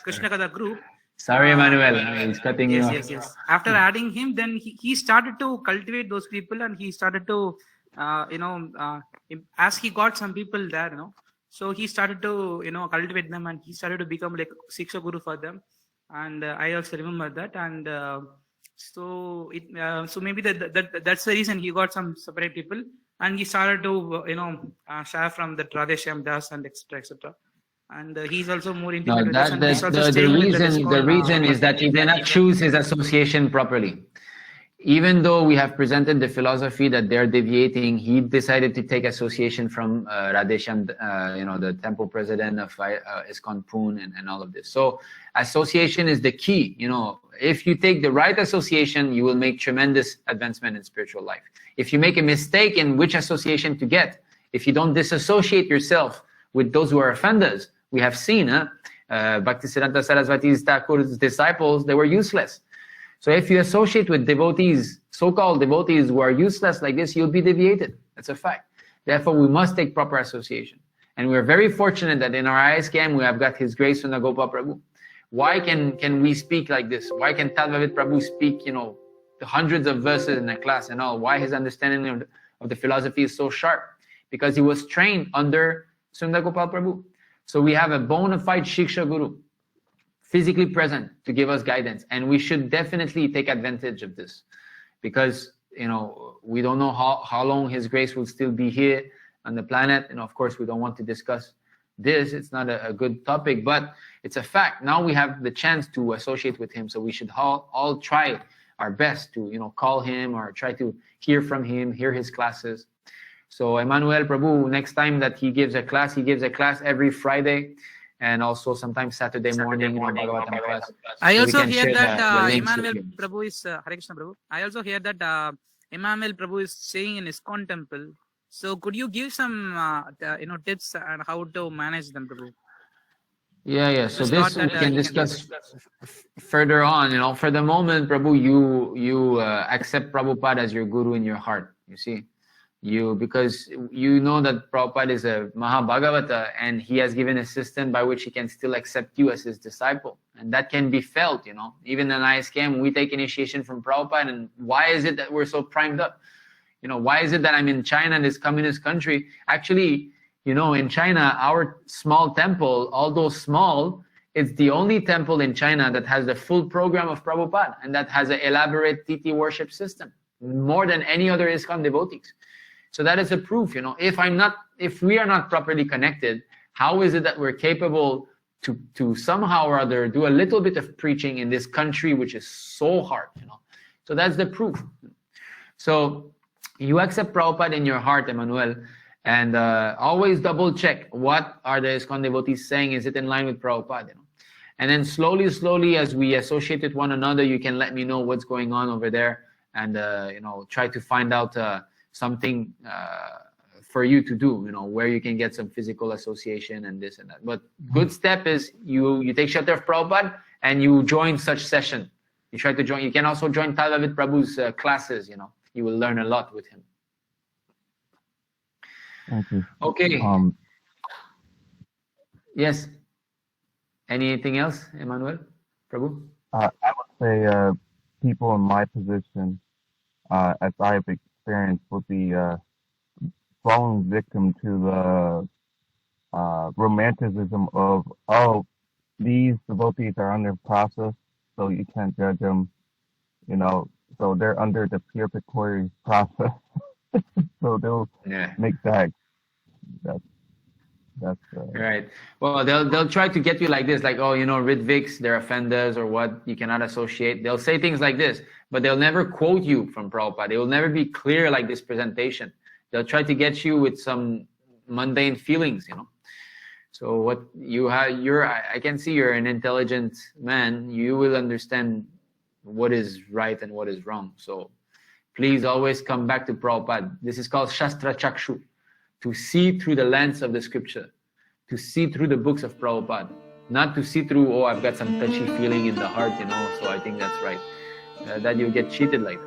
S3: Krishna Katha group.
S1: Sorry, Emmanuel. He's cutting you off.
S3: Yes. After adding him, then he started to cultivate those people, and he started to, as he got some people there, so he started to, cultivate them, and he started to become like Shiksha Guru for them. And I also remember that. And so maybe that's the reason he got some separate people, and he started to, share from the Radheshyam Das and etc. And he's also more intimate with us. And he's also
S1: the reason is that he did not choose his association properly. Even though we have presented the philosophy that they're deviating, he decided to take association from Radheshyam, the temple president of Iskcon Pune and all of this. So association is the key. If you take the right association, you will make tremendous advancement in spiritual life. If you make a mistake in which association to get, if you don't disassociate yourself with those who are offenders, we have seen Bhaktisiddhanta Saraswati Thakur's disciples, they were useless. So if you associate with devotees, so-called devotees who are useless like this, you'll be deviated. That's a fact. Therefore, we must take proper association. And we're very fortunate that in our Iskcon, we have got His Grace Sundagopa Prabhu. Why can we speak like this? Why can Talvavit Prabhu speak, the hundreds of verses in a class and all? Why his understanding of the philosophy is so sharp? Because he was trained under Sundagopal Prabhu. So we have a bona fide shiksha guru, physically present to give us guidance. And we should definitely take advantage of this because, we don't know how long His Grace will still be here on the planet. And of course, we don't want to discuss this. It's not a good topic, but it's a fact. Now we have the chance to associate with him. So we should all try our best to, call him or try to hear from him, hear his classes. So Emmanuel Prabhu, next time that he gives a class every Friday and also sometimes Saturday morning in Bhagavatam class.
S3: I also hear that Emmanuel Prabhu is, Hare Krishna Prabhu. I also hear that Emmanuel Prabhu is staying in Iskcon temple. So could you give some, tips on how to manage them, Prabhu?
S1: Yeah. So this we can discuss further on. For the moment, Prabhu, you accept Prabhupada as your guru in your heart. You see. Because you know that Prabhupada is a Mahabhagavata and he has given a system by which he can still accept you as his disciple. And that can be felt, Even in Iskcon, we take initiation from Prabhupada. And why is it that we're so primed up? Why is it that I'm in China, this communist country? Actually, in China, our small temple, although small, it's the only temple in China that has the full program of Prabhupada and that has an elaborate Titi worship system, more than any other Iskcon devotees. So that is a proof, if we are not properly connected, how is it that we're capable to somehow or other do a little bit of preaching in this country, which is so hard, So that's the proof. So you accept Prabhupada in your heart, Emmanuel, and always double check what are the Iskcon devotees saying. Is it in line with Prabhupada? And then slowly, as we associate with one another, you can let me know what's going on over there and, try to find out something for you to do, where you can get some physical association and this and that. But good step is you take shelter of Prabhupada and you join such session. You try to join. You can also join Talvavit Prabhu's classes, You will learn a lot with him.
S7: Thank you.
S1: Okay. Yes. Anything else, Emmanuel Prabhu?
S7: I would say people in my position, as I have experienced, would be falling victim to the romanticism of, these devotees are under process, so you can't judge them, so they're under the purificatory process. So they'll make that. That's
S1: right. Well, they'll try to get you like this, like, Ritviks, they're offenders or what, you cannot associate. They'll say things like this, but they'll never quote you from Prabhupada. They will never be clear like this presentation. They'll try to get you with some mundane feelings, So what you have, I can see you're an intelligent man. You will understand what is right and what is wrong. So please always come back to Prabhupada. This is called Shastra Chakshu, to see through the lens of the scripture, to see through the books of Prabhupada, not to see through, oh, I've got some touchy feeling in the heart, so I think that's right. That you get cheated like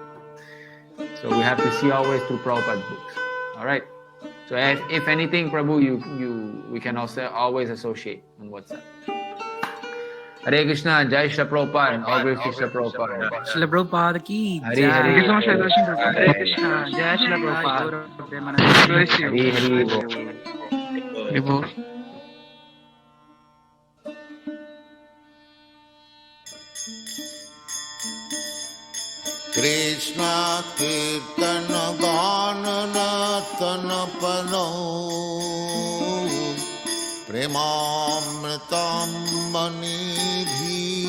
S1: that. So we have to see always through Prabhupada's books. All right. So if anything, Prabhu, we can also always associate on WhatsApp. Hare Krishna, Jai Srila Prabhupada, and all glory to Srila Prabhupada.
S3: Srila Prabhupada ki
S1: Hare
S3: jai.
S1: Hare.
S10: Thank you so much for your devotion, Prabhupada.
S3: Hare Krishna, Jai Srila Prabhupada.
S10: Bless you.
S1: Hare Hare.
S10: Hare Bol.
S6: Krishna Kirtana Ganana Tanapano Premamritam Manidhi